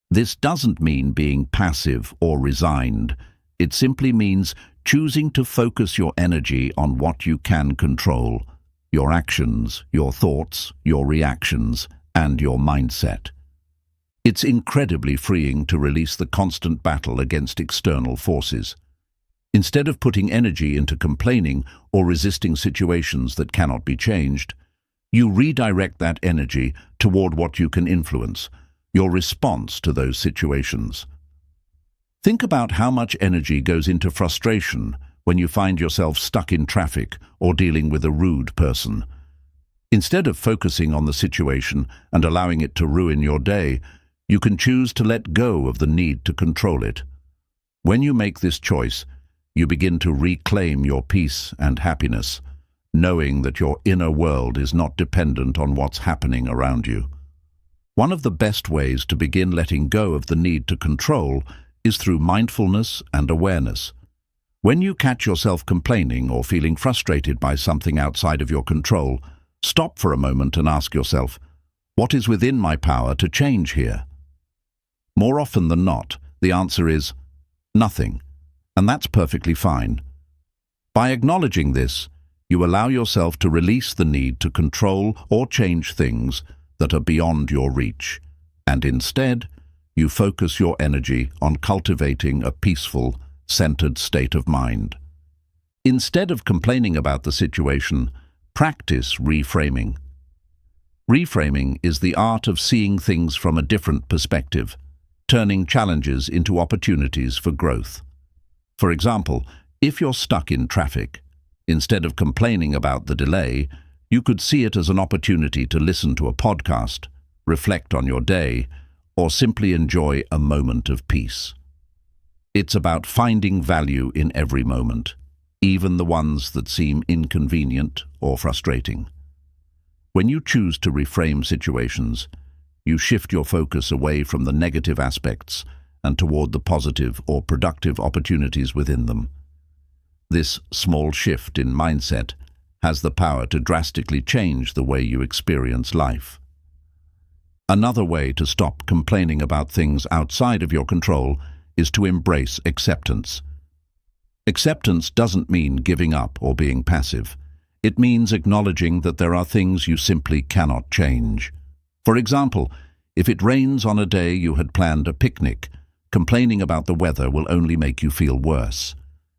This doesn't mean being passive or resigned. It simply means choosing to focus your energy on what you can control: your actions, your thoughts, your reactions, and your mindset. It's incredibly freeing to release the constant battle against external forces. Instead of putting energy into complaining or resisting situations that cannot be changed, you redirect that energy toward what you can influence, your response to those situations. Think about how much energy goes into frustration when you find yourself stuck in traffic or dealing with a rude person. Instead of focusing on the situation and allowing it to ruin your day, you can choose to let go of the need to control it. When you make this choice, you begin to reclaim your peace and happiness, knowing that your inner world is not dependent on what's happening around you. One of the best ways to begin letting go of the need to control is through mindfulness and awareness. When you catch yourself complaining or feeling frustrated by something outside of your control, stop for a moment and ask yourself, what is within my power to change here? More often than not, the answer is nothing, and that's perfectly fine. By acknowledging this, you allow yourself to release the need to control or change things that are beyond your reach, and instead, you focus your energy on cultivating a peaceful, centered state of mind. Instead of complaining about the situation, practice reframing. Reframing is the art of seeing things from a different perspective, turning challenges into opportunities for growth. For example, if you're stuck in traffic, instead of complaining about the delay, you could see it as an opportunity to listen to a podcast, reflect on your day, or simply enjoy a moment of peace. It's about finding value in every moment, even the ones that seem inconvenient or frustrating. When you choose to reframe situations, you shift your focus away from the negative aspects and toward the positive or productive opportunities within them. This small shift in mindset has the power to drastically change the way you experience life. Another way to stop complaining about things outside of your control is to embrace acceptance. Acceptance doesn't mean giving up or being passive. It means acknowledging that there are things you simply cannot change. For example, if it rains on a day you had planned a picnic, complaining about the weather will only make you feel worse.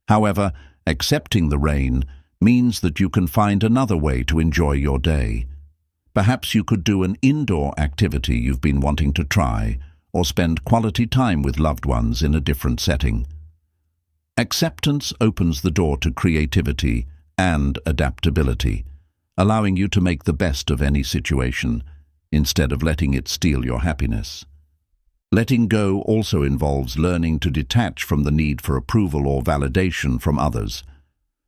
However, accepting the rain means that you can find another way to enjoy your day. Perhaps you could do an indoor activity you've been wanting to try, or spend quality time with loved ones in a different setting. Acceptance opens the door to creativity and adaptability, allowing you to make the best of any situation, instead of letting it steal your happiness. Letting go also involves learning to detach from the need for approval or validation from others.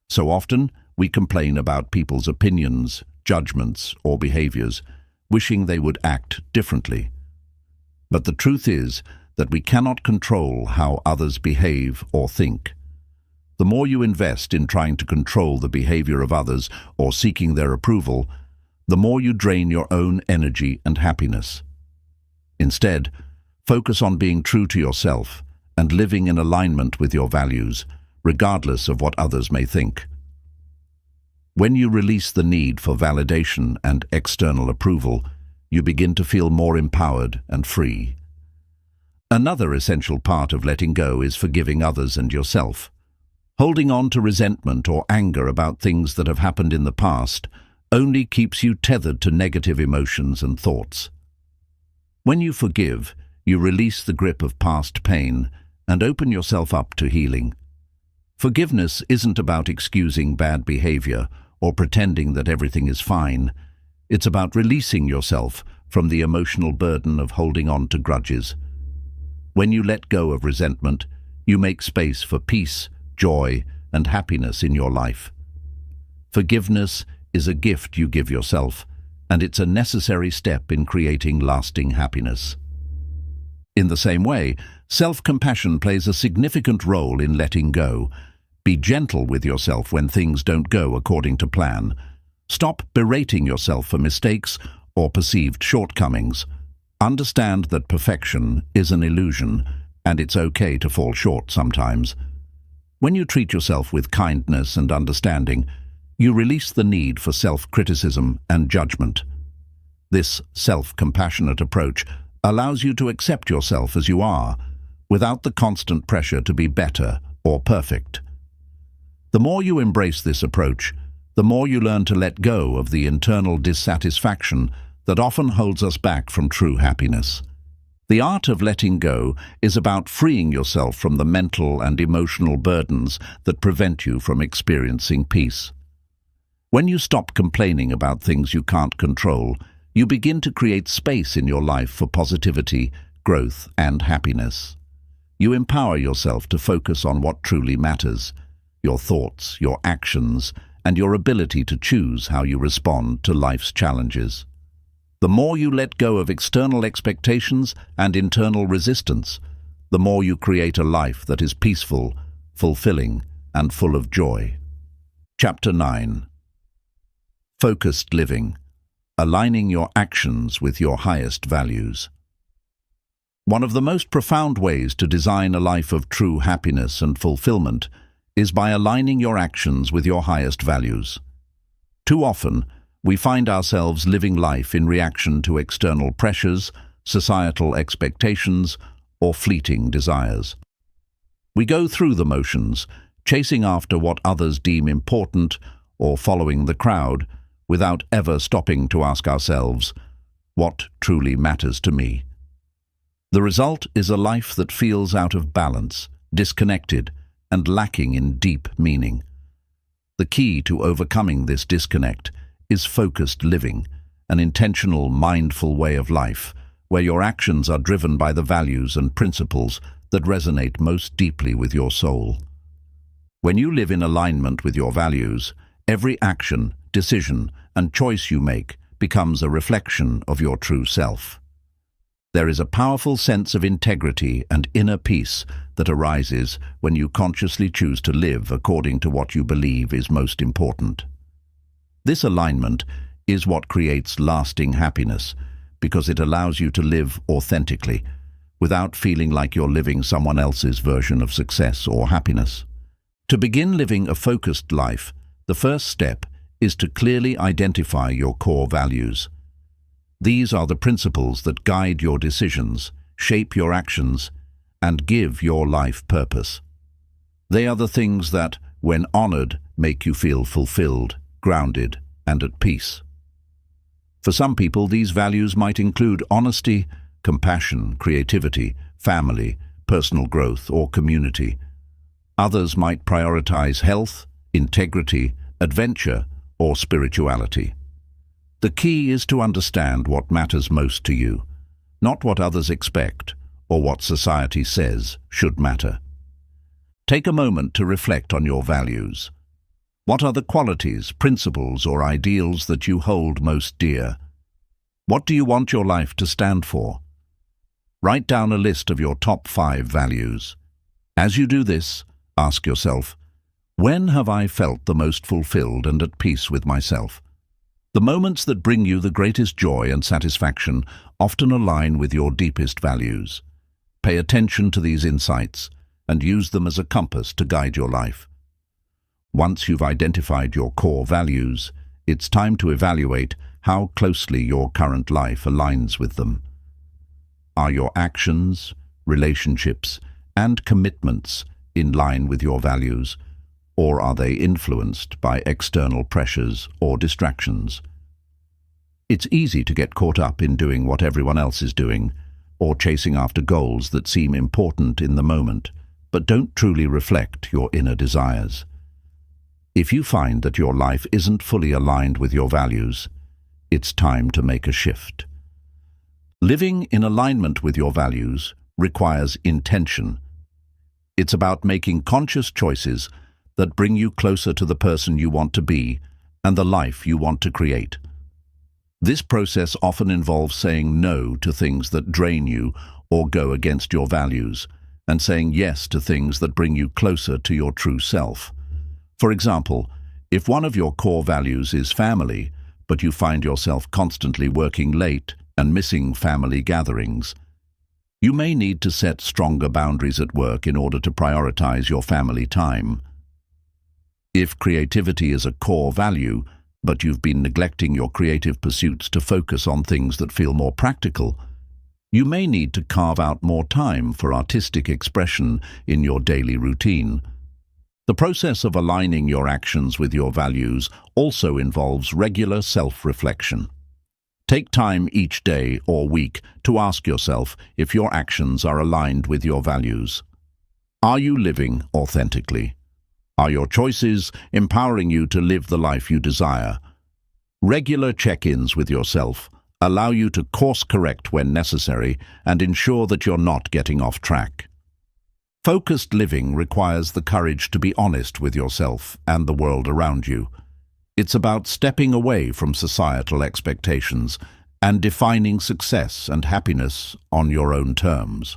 So often, we complain about people's opinions, judgments, or behaviors, wishing they would act differently. But the truth is that we cannot control how others behave or think. The more you invest in trying to control the behavior of others or seeking their approval, the more you drain your own energy and happiness. Instead, focus on being true to yourself and living in alignment with your values, regardless of what others may think. When you release the need for validation and external approval, you begin to feel more empowered and free. Another essential part of letting go is forgiving others and yourself. Holding on to resentment or anger about things that have happened in the past only keeps you tethered to negative emotions and thoughts. When you forgive, you release the grip of past pain and open yourself up to healing. Forgiveness isn't about excusing bad behavior or pretending that everything is fine. It's about releasing yourself from the emotional burden of holding on to grudges. When you let go of resentment, you make space for peace, joy, and happiness in your life. Forgiveness is a gift you give yourself, and it's a necessary step in creating lasting happiness. In the same way, self-compassion plays a significant role in letting go. Be gentle with yourself when things don't go according to plan. Stop berating yourself for mistakes or perceived shortcomings. Understand that perfection is an illusion, and it's okay to fall short sometimes. When you treat yourself with kindness and understanding, you release the need for self-criticism and judgment. This self-compassionate approach allows you to accept yourself as you are, without the constant pressure to be better or perfect. The more you embrace this approach, the more you learn to let go of the internal dissatisfaction that often holds us back from true happiness. The art of letting go is about freeing yourself from the mental and emotional burdens that prevent you from experiencing peace. When you stop complaining about things you can't control, you begin to create space in your life for positivity, growth, and happiness. You empower yourself to focus on what truly matters: your thoughts, your actions, and your ability to choose how you respond to life's challenges. The more you let go of external expectations and internal resistance, the more you create a life that is peaceful, fulfilling, and full of joy. Chapter 9. Focused Living. Aligning your actions with your highest values. One of the most profound ways to design a life of true happiness and fulfillment is by aligning your actions with your highest values. Too often, we find ourselves living life in reaction to external pressures, societal expectations, or fleeting desires. We go through the motions, chasing after what others deem important or following the crowd, without ever stopping to ask ourselves, what truly matters to me? The result is a life that feels out of balance, disconnected, and lacking in deep meaning. The key to overcoming this disconnect is focused living, an intentional, mindful way of life, where your actions are driven by the values and principles that resonate most deeply with your soul. When you live in alignment with your values, every action, decision, and choice you make becomes a reflection of your true self. There is a powerful sense of integrity and inner peace that arises when you consciously choose to live according to what you believe is most important. This alignment is what creates lasting happiness, because it allows you to live authentically, without feeling like you're living someone else's version of success or happiness. To begin living a focused life, the first step is to clearly identify your core values. These are the principles that guide your decisions, shape your actions, and give your life purpose. They are the things that, when honored, make you feel fulfilled, grounded, and at peace. For some people, these values might include honesty, compassion, creativity, family, personal growth, or community. Others might prioritize health, integrity, adventure, or spirituality. The key is to understand what matters most to you, not what others expect or what society says should matter. Take a moment to reflect on your values. What are the qualities, principles, or ideals that you hold most dear? What do you want your life to stand for? Write down a list of your top 5 values. As you do this, ask yourself, when have I felt the most fulfilled and at peace with myself? The moments that bring you the greatest joy and satisfaction often align with your deepest values. Pay attention to these insights and use them as a compass to guide your life. Once you've identified your core values, it's time to evaluate how closely your current life aligns with them. Are your actions, relationships, and commitments in line with your values, or are they influenced by external pressures or distractions? It's easy to get caught up in doing what everyone else is doing, or chasing after goals that seem important in the moment, but don't truly reflect your inner desires. If you find that your life isn't fully aligned with your values, it's time to make a shift. Living in alignment with your values requires intention. It's about making conscious choices that bring you closer to the person you want to be and the life you want to create. This process often involves saying no to things that drain you or go against your values, and saying yes to things that bring you closer to your true self. For example, if one of your core values is family, but you find yourself constantly working late and missing family gatherings, you may need to set stronger boundaries at work in order to prioritize your family time. If creativity is a core value, but you've been neglecting your creative pursuits to focus on things that feel more practical, you may need to carve out more time for artistic expression in your daily routine. The process of aligning your actions with your values also involves regular self-reflection. Take time each day or week to ask yourself if your actions are aligned with your values. Are you living authentically? Are your choices empowering you to live the life you desire? Regular check-ins with yourself allow you to course-correct when necessary and ensure that you're not getting off track. Focused living requires the courage to be honest with yourself and the world around you. It's about stepping away from societal expectations and defining success and happiness on your own terms.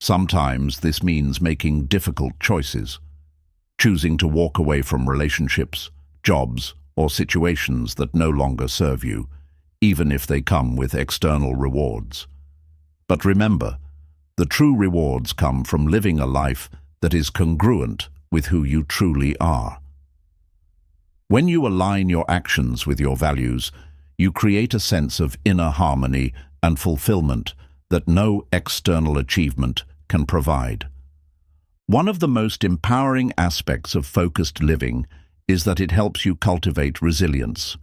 Sometimes this means making difficult choices, choosing to walk away from relationships, jobs, or situations that no longer serve you, even if they come with external rewards. But remember, the true rewards come from living a life that is congruent with who you truly are. When you align your actions with your values, you create a sense of inner harmony and fulfillment that no external achievement can provide. One of the most empowering aspects of focused living is that it helps you cultivate resilience.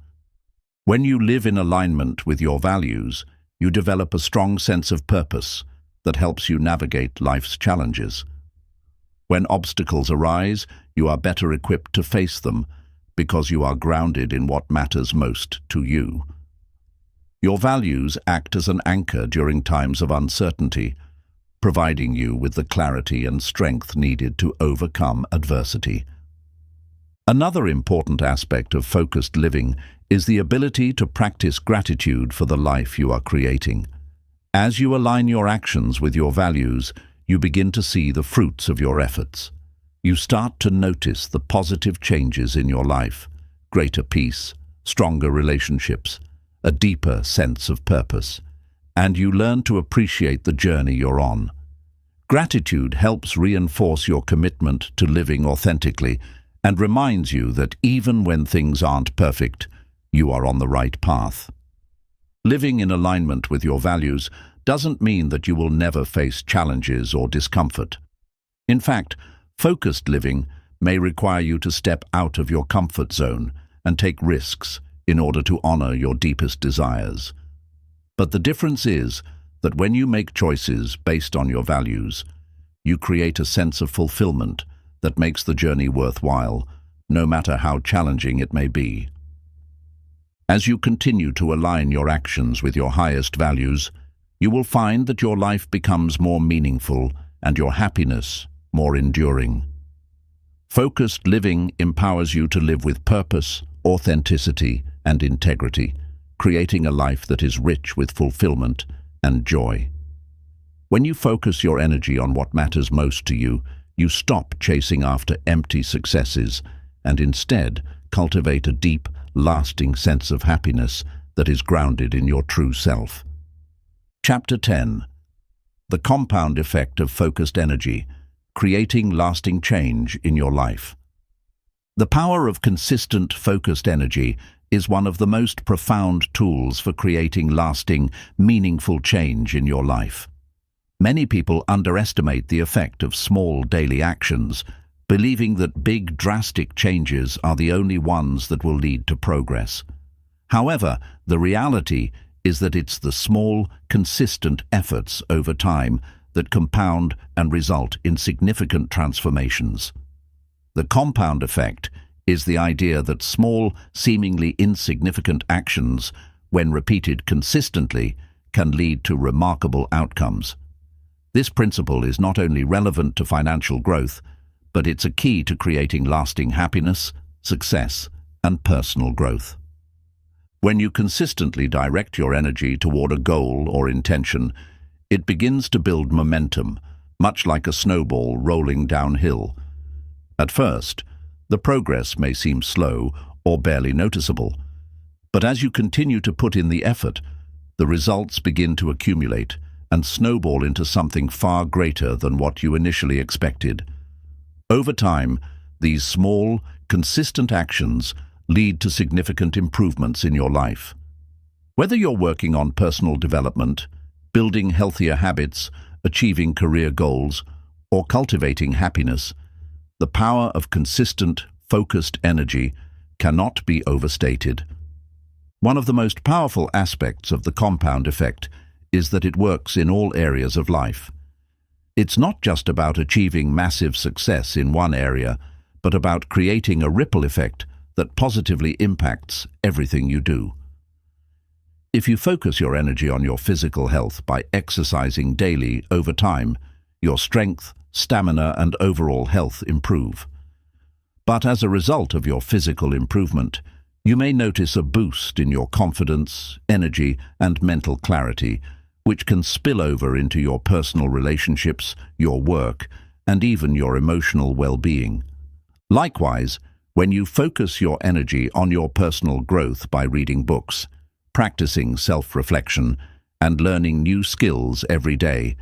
When you live in alignment with your values, you develop a strong sense of purpose that helps you navigate life's challenges. When obstacles arise, you are better equipped to face them because you are grounded in what matters most to you. Your values act as an anchor during times of uncertainty, providing you with the clarity and strength needed to overcome adversity. Another important aspect of focused living is the ability to practice gratitude for the life you are creating. As you align your actions with your values, you begin to see the fruits of your efforts. You start to notice the positive changes in your life: greater peace, stronger relationships, a deeper sense of purpose, and you learn to appreciate the journey you're on. Gratitude helps reinforce your commitment to living authentically and reminds you that even when things aren't perfect, you are on the right path. Living in alignment with your values doesn't mean that you will never face challenges or discomfort. In fact, focused living may require you to step out of your comfort zone and take risks in order to honor your deepest desires. But the difference is that when you make choices based on your values, you create a sense of fulfillment that makes the journey worthwhile, no matter how challenging it may be. As you continue to align your actions with your highest values, you will find that your life becomes more meaningful and your happiness more enduring. Focused living empowers you to live with purpose, authenticity, and integrity, creating a life that is rich with fulfillment and joy. When you focus your energy on what matters most to you, you stop chasing after empty successes and instead cultivate a deep, lasting sense of happiness that is grounded in your true self. Chapter 10. The compound effect of focused energy, creating lasting change in your life. The power of consistent, focused energy is one of the most profound tools for creating lasting, meaningful change in your life. Many people underestimate the effect of small daily actions, believing that big, drastic changes are the only ones that will lead to progress. However, the reality is that it's the small, consistent efforts over time that compound and result in significant transformations. The compound effect is the idea that small, seemingly insignificant actions, when repeated consistently, can lead to remarkable outcomes. This principle is not only relevant to financial growth, but it's a key to creating lasting happiness, success, and personal growth. When you consistently direct your energy toward a goal or intention, it begins to build momentum, much like a snowball rolling downhill. At first, the progress may seem slow or barely noticeable, but as you continue to put in the effort, the results begin to accumulate and snowball into something far greater than what you initially expected. Over time, these small, consistent actions lead to significant improvements in your life. Whether you're working on personal development, building healthier habits, achieving career goals, or cultivating happiness, the power of consistent, focused energy cannot be overstated. One of the most powerful aspects of the compound effect is that it works in all areas of life. It's not just about achieving massive success in one area, but about creating a ripple effect that positively impacts everything you do. If you focus your energy on your physical health by exercising daily over time, your strength, stamina, and overall health improve. But as a result of your physical improvement, you may notice a boost in your confidence, energy, and mental clarity, which can spill over into your personal relationships, your work, and even your emotional well-being. Likewise, when you focus your energy on your personal growth by reading books, practicing self-reflection, and learning new skills every day,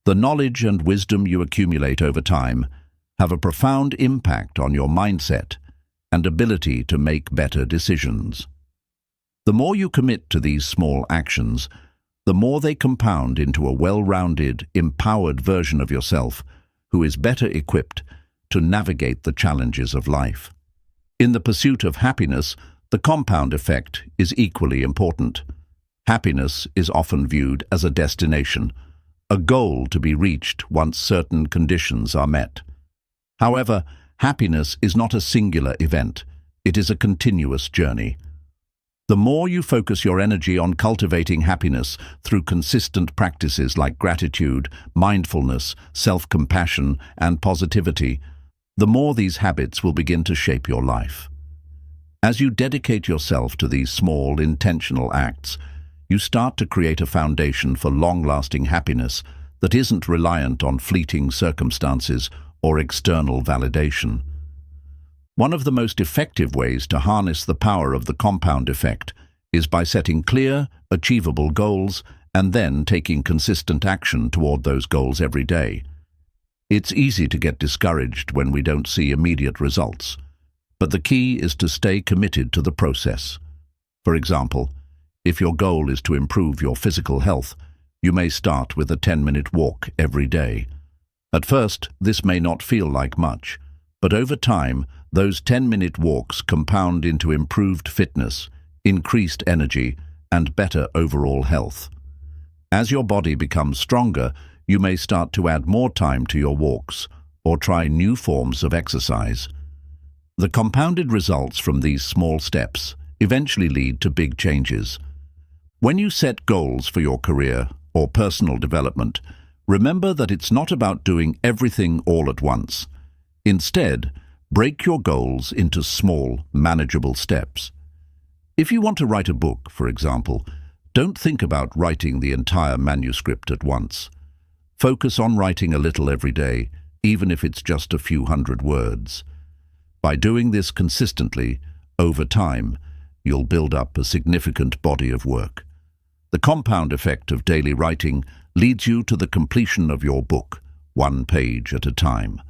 the knowledge and wisdom you accumulate over time have a profound impact on your mindset and ability to make better decisions. The more you commit to these small actions, the more they compound into a well-rounded, empowered version of yourself who is better equipped to navigate the challenges of life. In the pursuit of happiness, the compound effect is equally important. Happiness is often viewed as a destination, a goal to be reached once certain conditions are met. However, happiness is not a singular event. It is a continuous journey. The more you focus your energy on cultivating happiness through consistent practices like gratitude, mindfulness, self-compassion, and positivity, the more these habits will begin to shape your life. As you dedicate yourself to these small, intentional acts, you start to create a foundation for long-lasting happiness that isn't reliant on fleeting circumstances or external validation. One of the most effective ways to harness the power of the compound effect is by setting clear, achievable goals and then taking consistent action toward those goals every day. It's easy to get discouraged when we don't see immediate results, but the key is to stay committed to the process. For example, if your goal is to improve your physical health, you may start with a 10-minute walk every day. At first, this may not feel like much, but over time, those 10-minute walks compound into improved fitness, increased energy, and better overall health. As your body becomes stronger, you may start to add more time to your walks or try new forms of exercise. The compounded results from these small steps eventually lead to big changes. When you set goals for your career or personal development, remember that it's not about doing everything all at once. Instead, break your goals into small, manageable steps. If you want to write a book, for example, don't think about writing the entire manuscript at once. Focus on writing a little every day, even if it's just a few hundred words. By doing this consistently, over time, you'll build up a significant body of work. The compound effect of daily writing leads you to the completion of your book, one page at a time.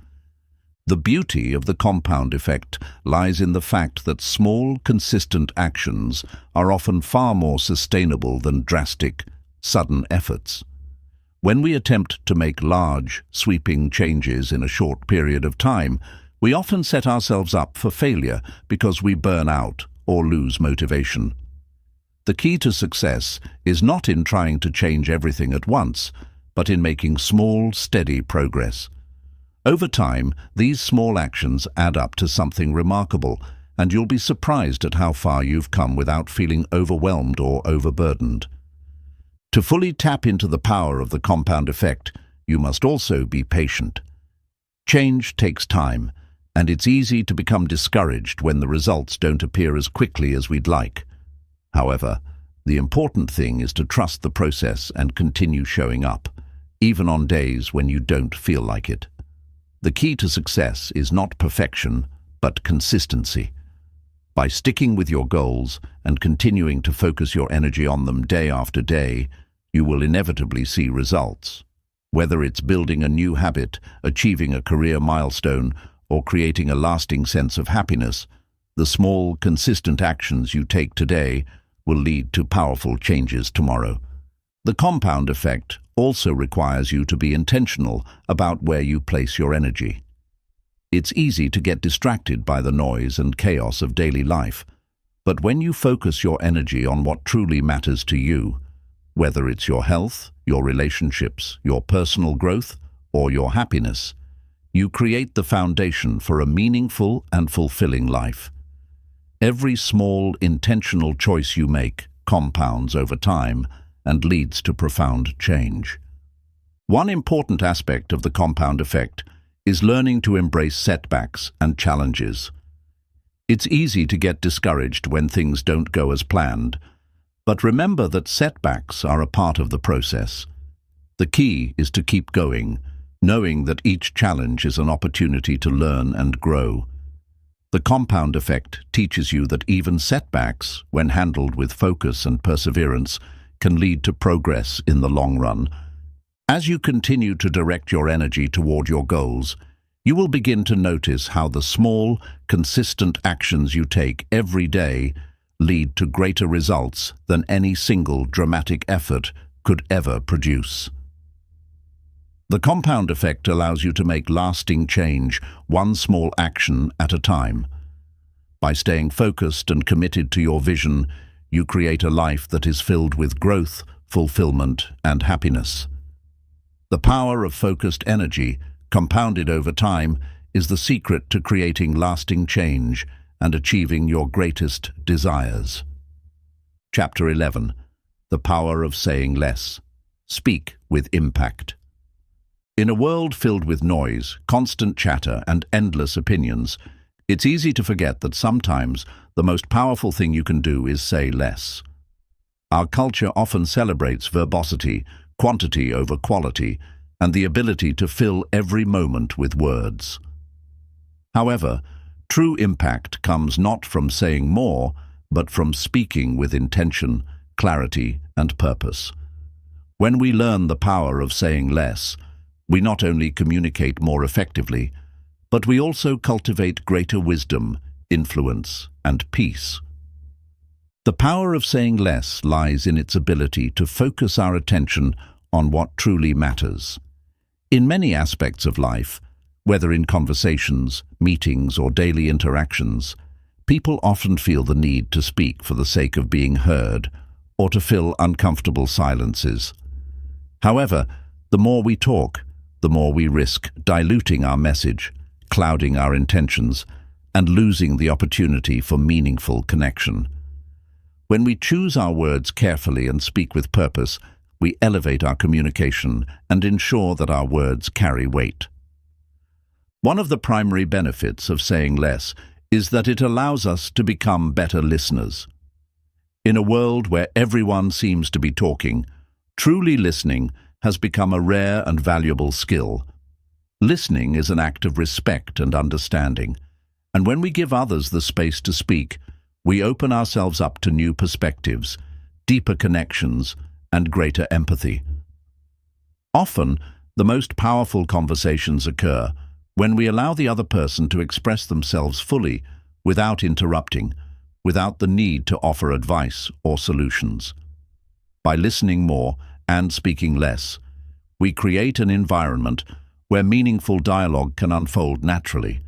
The beauty of the compound effect lies in the fact that small, consistent actions are often far more sustainable than drastic, sudden efforts. When we attempt to make large, sweeping changes in a short period of time, we often set ourselves up for failure because we burn out or lose motivation. The key to success is not in trying to change everything at once, but in making small, steady progress. Over time, these small actions add up to something remarkable, and you'll be surprised at how far you've come without feeling overwhelmed or overburdened. To fully tap into the power of the compound effect, you must also be patient. Change takes time, and it's easy to become discouraged when the results don't appear as quickly as we'd like. However, the important thing is to trust the process and continue showing up, even on days when you don't feel like it. The key to success is not perfection, but consistency. By sticking with your goals and continuing to focus your energy on them day after day, you will inevitably see results. Whether it's building a new habit, achieving a career milestone, or creating a lasting sense of happiness, the small, consistent actions you take today will lead to powerful changes tomorrow. The compound effect also requires you to be intentional about where you place your energy. It's easy to get distracted by the noise and chaos of daily life, but when you focus your energy on what truly matters to you, whether it's your health, your relationships, your personal growth, or your happiness, you create the foundation for a meaningful and fulfilling life. Every small, intentional choice you make compounds over time and leads to profound change. One important aspect of the compound effect is learning to embrace setbacks and challenges. It's easy to get discouraged when things don't go as planned, but remember that setbacks are a part of the process. The key is to keep going, knowing that each challenge is an opportunity to learn and grow. The compound effect teaches you that even setbacks, when handled with focus and perseverance, can lead to progress in the long run. As you continue to direct your energy toward your goals, you will begin to notice how the small, consistent actions you take every day lead to greater results than any single dramatic effort could ever produce. The compound effect allows you to make lasting change, one small action at a time. By staying focused and committed to your vision, you create a life that is filled with growth, fulfillment, and happiness. The power of focused energy, compounded over time, is the secret to creating lasting change and achieving your greatest desires. Chapter 11. The Power of Saying Less. Speak with Impact. In a world filled with noise, constant chatter, and endless opinions, it's easy to forget that sometimes the most powerful thing you can do is say less. Our culture often celebrates verbosity, quantity over quality, and the ability to fill every moment with words. However, true impact comes not from saying more, but from speaking with intention, clarity, and purpose. When we learn the power of saying less, we not only communicate more effectively, but we also cultivate greater wisdom, influence, and peace. The power of saying less lies in its ability to focus our attention on what truly matters. In many aspects of life, whether in conversations, meetings, or daily interactions, people often feel the need to speak for the sake of being heard or to fill uncomfortable silences. However, the more we talk, the more we risk diluting our message, clouding our intentions, and losing the opportunity for meaningful connection. When we choose our words carefully and speak with purpose, we elevate our communication and ensure that our words carry weight. One of the primary benefits of saying less is that it allows us to become better listeners. In a world where everyone seems to be talking, truly listening has become a rare and valuable skill. Listening is an act of respect and understanding, and when we give others the space to speak, we open ourselves up to new perspectives, deeper connections, and greater empathy. Often, the most powerful conversations occur when we allow the other person to express themselves fully without interrupting, without the need to offer advice or solutions. By listening more and speaking less, we create an environment where meaningful dialogue can unfold naturally.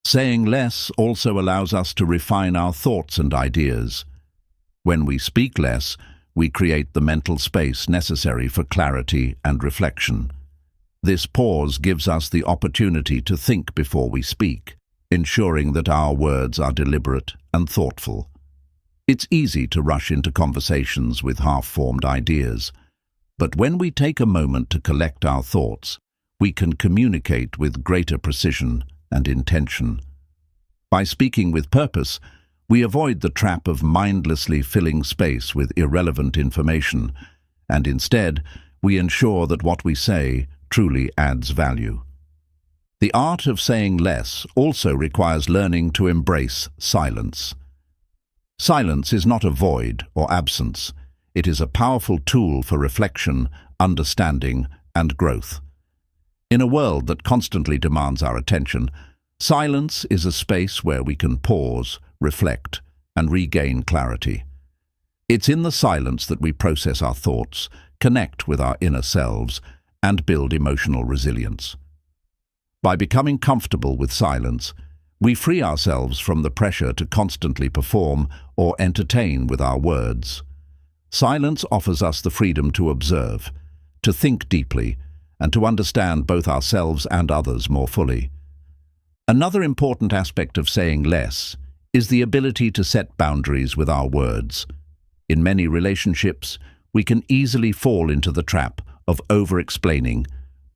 Saying less also allows us to refine our thoughts and ideas. When we speak less, we create the mental space necessary for clarity and reflection. This pause gives us the opportunity to think before we speak, ensuring that our words are deliberate and thoughtful. It's easy to rush into conversations with half-formed ideas, but when we take a moment to collect our thoughts, we can communicate with greater precision and intention. By speaking with purpose, we avoid the trap of mindlessly filling space with irrelevant information, and instead, we ensure that what we say truly adds value. The art of saying less also requires learning to embrace silence. Silence is not a void or absence. It is a powerful tool for reflection, understanding, and growth. In a world that constantly demands our attention, silence is a space where we can pause, reflect, and regain clarity. It's in the silence that we process our thoughts, connect with our inner selves, and build emotional resilience. By becoming comfortable with silence, we free ourselves from the pressure to constantly perform or entertain with our words. Silence offers us the freedom to observe, to think deeply, and to understand both ourselves and others more fully. Another important aspect of saying less is the ability to set boundaries with our words. In many relationships, we can easily fall into the trap of over-explaining,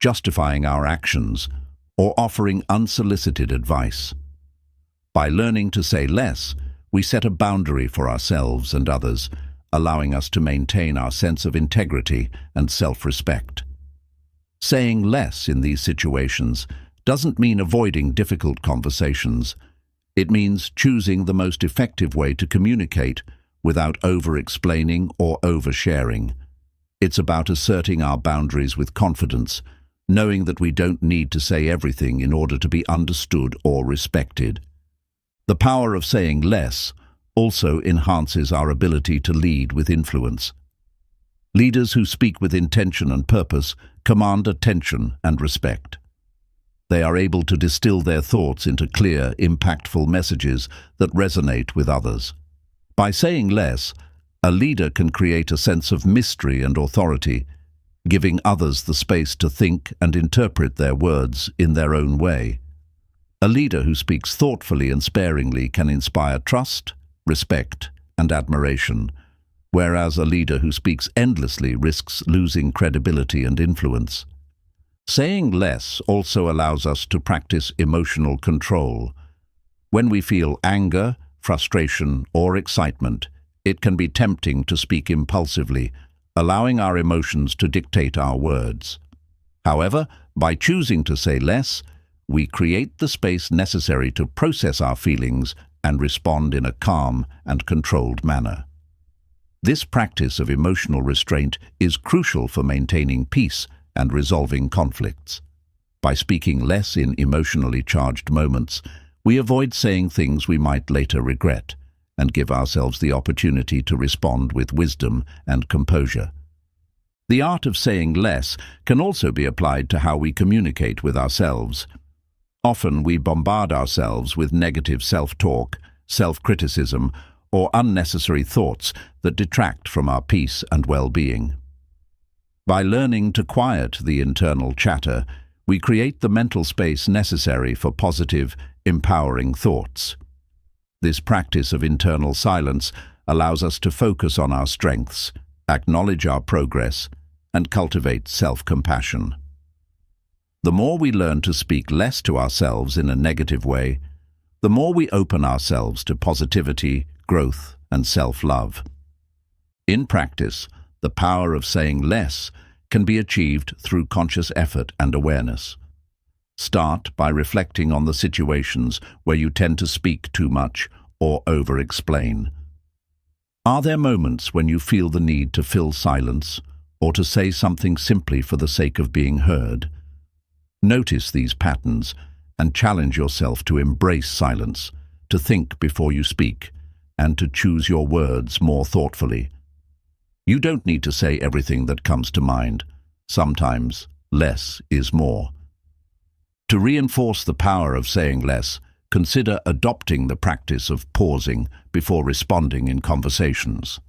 justifying our actions, or offering unsolicited advice. By learning to say less, we set a boundary for ourselves and others, allowing us to maintain our sense of integrity and self-respect. Saying less in these situations doesn't mean avoiding difficult conversations. It means choosing the most effective way to communicate without over-explaining or oversharing. It's about asserting our boundaries with confidence, knowing that we don't need to say everything in order to be understood or respected. The power of saying less also enhances our ability to lead with influence. Leaders who speak with intention and purpose command attention and respect. They are able to distill their thoughts into clear, impactful messages that resonate with others. By saying less, a leader can create a sense of mystery and authority, giving others the space to think and interpret their words in their own way. A leader who speaks thoughtfully and sparingly can inspire trust, respect, and admiration, whereas a leader who speaks endlessly risks losing credibility and influence. Saying less also allows us to practice emotional control. When we feel anger, frustration, or excitement, it can be tempting to speak impulsively, allowing our emotions to dictate our words. However, by choosing to say less, we create the space necessary to process our feelings and respond in a calm and controlled manner. This practice of emotional restraint is crucial for maintaining peace and resolving conflicts. By speaking less in emotionally charged moments, we avoid saying things we might later regret and give ourselves the opportunity to respond with wisdom and composure. The art of saying less can also be applied to how we communicate with ourselves. Often we bombard ourselves with negative self-talk, self-criticism, or unnecessary thoughts that detract from our peace and well-being. By learning to quiet the internal chatter, we create the mental space necessary for positive, empowering thoughts. This practice of internal silence allows us to focus on our strengths, acknowledge our progress, and cultivate self-compassion. The more we learn to speak less to ourselves in a negative way, the more we open ourselves to positivity, growth, and self-love. In practice, the power of saying less can be achieved through conscious effort and awareness. Start by reflecting on the situations where you tend to speak too much or over-explain. Are there moments when you feel the need to fill silence or to say something simply for the sake of being heard? Notice these patterns and challenge yourself to embrace silence, to think before you speak, and to choose your words more thoughtfully. You don't need to say everything that comes to mind. Sometimes less is more. To reinforce the power of saying less, consider adopting the practice of pausing before responding in conversations.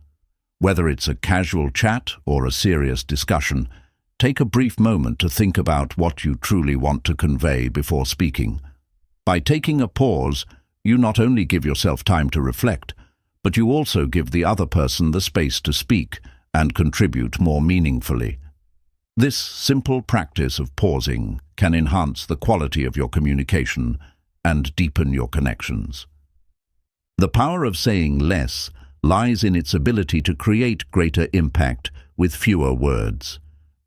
Whether it's a casual chat or a serious discussion, take a brief moment to think about what you truly want to convey before speaking. By taking a pause, you not only give yourself time to reflect, but you also give the other person the space to speak and contribute more meaningfully. This simple practice of pausing can enhance the quality of your communication and deepen your connections. The power of saying less lies in its ability to create greater impact with fewer words.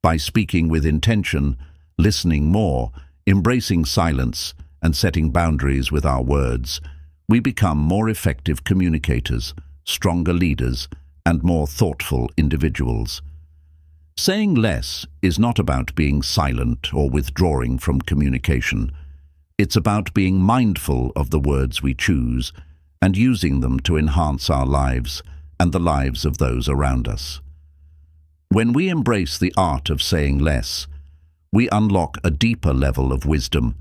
By speaking with intention, listening more, embracing silence, and setting boundaries with our words, we become more effective communicators, stronger leaders, and more thoughtful individuals. Saying less is not about being silent or withdrawing from communication. It's about being mindful of the words we choose and using them to enhance our lives and the lives of those around us. When we embrace the art of saying less, we unlock a deeper level of wisdom,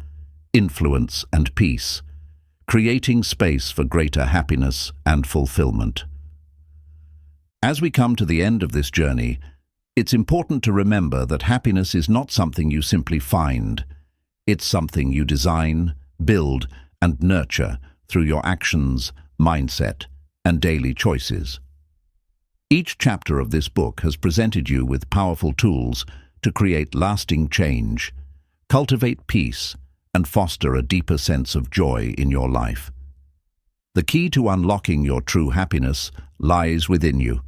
influence, and peace, creating space for greater happiness and fulfillment. As we come to the end of this journey, it's important to remember that happiness is not something you simply find. It's something you design, build, and nurture through your actions, mindset, and daily choices. Each chapter of this book has presented you with powerful tools to create lasting change, cultivate peace, and foster a deeper sense of joy in your life. The key to unlocking your true happiness lies within you,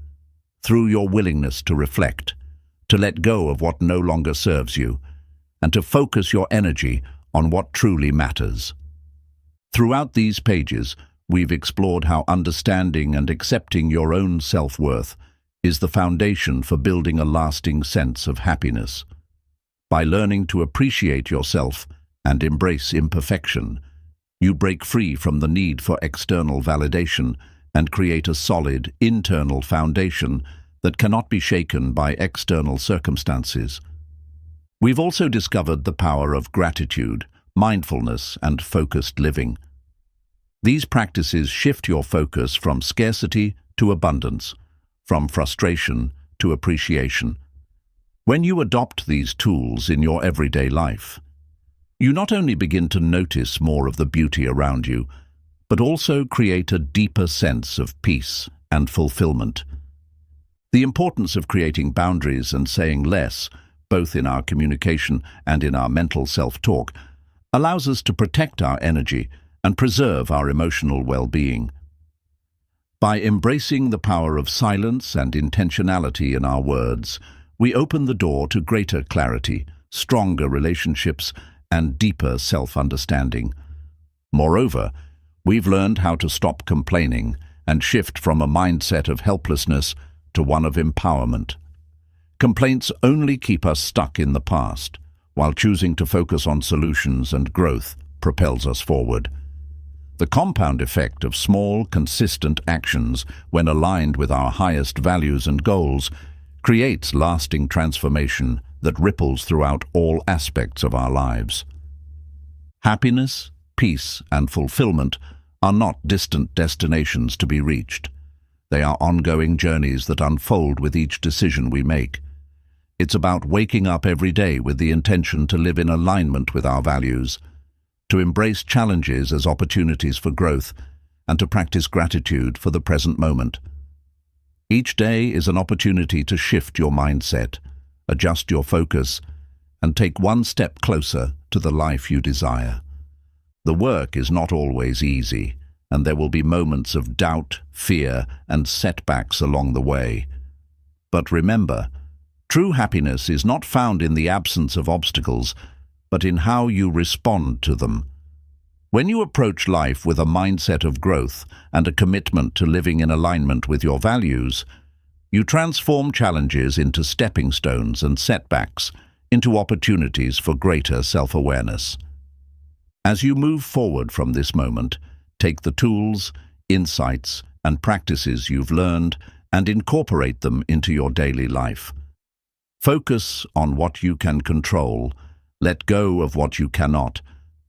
through your willingness to reflect, to let go of what no longer serves you, and to focus your energy on what truly matters. Throughout these pages, we've explored how understanding and accepting your own self-worth is the foundation for building a lasting sense of happiness. By learning to appreciate yourself and embrace imperfection, you break free from the need for external validation and create a solid, internal foundation that cannot be shaken by external circumstances. We've also discovered the power of gratitude, mindfulness, and focused living. These practices shift your focus from scarcity to abundance, from frustration to appreciation. When you adopt these tools in your everyday life, you not only begin to notice more of the beauty around you, but also create a deeper sense of peace and fulfillment. The importance of creating boundaries and saying less, both in our communication and in our mental self-talk, allows us to protect our energy and preserve our emotional well-being. By embracing the power of silence and intentionality in our words, we open the door to greater clarity, stronger relationships, and deeper self-understanding. Moreover, we've learned how to stop complaining and shift from a mindset of helplessness to one of empowerment. Complaints only keep us stuck in the past, while choosing to focus on solutions and growth propels us forward. The compound effect of small, consistent actions, when aligned with our highest values and goals, creates lasting transformation that ripples throughout all aspects of our lives. Happiness, peace, and fulfillment are not distant destinations to be reached. They are ongoing journeys that unfold with each decision we make. It's about waking up every day with the intention to live in alignment with our values, to embrace challenges as opportunities for growth, and to practice gratitude for the present moment. Each day is an opportunity to shift your mindset, adjust your focus, and take one step closer to the life you desire. The work is not always easy, and there will be moments of doubt, fear, and setbacks along the way. But remember, true happiness is not found in the absence of obstacles, but in how you respond to them. When you approach life with a mindset of growth and a commitment to living in alignment with your values, you transform challenges into stepping stones and setbacks into opportunities for greater self-awareness. As you move forward from this moment, take the tools, insights, and practices you've learned and incorporate them into your daily life. Focus on what you can control, let go of what you cannot,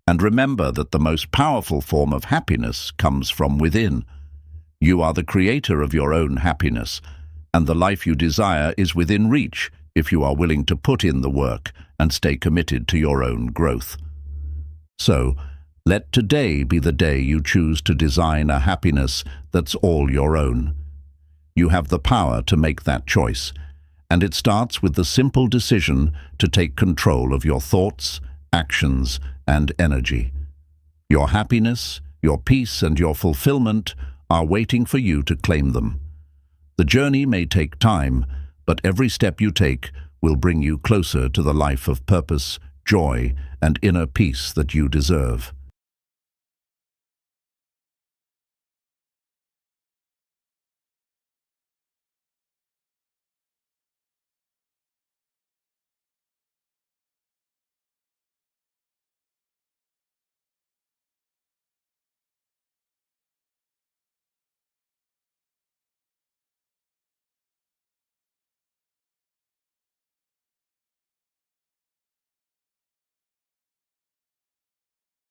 and remember that the most powerful form of happiness comes from within. You are the creator of your own happiness, and the life you desire is within reach if you are willing to put in the work and stay committed to your own growth. So, let today be the day you choose to design a happiness that's all your own. You have the power to make that choice, and it starts with the simple decision to take control of your thoughts, actions, and energy. Your happiness, your peace, and your fulfillment are waiting for you to claim them. The journey may take time, but every step you take will bring you closer to the life of purpose, joy, and inner peace that you deserve.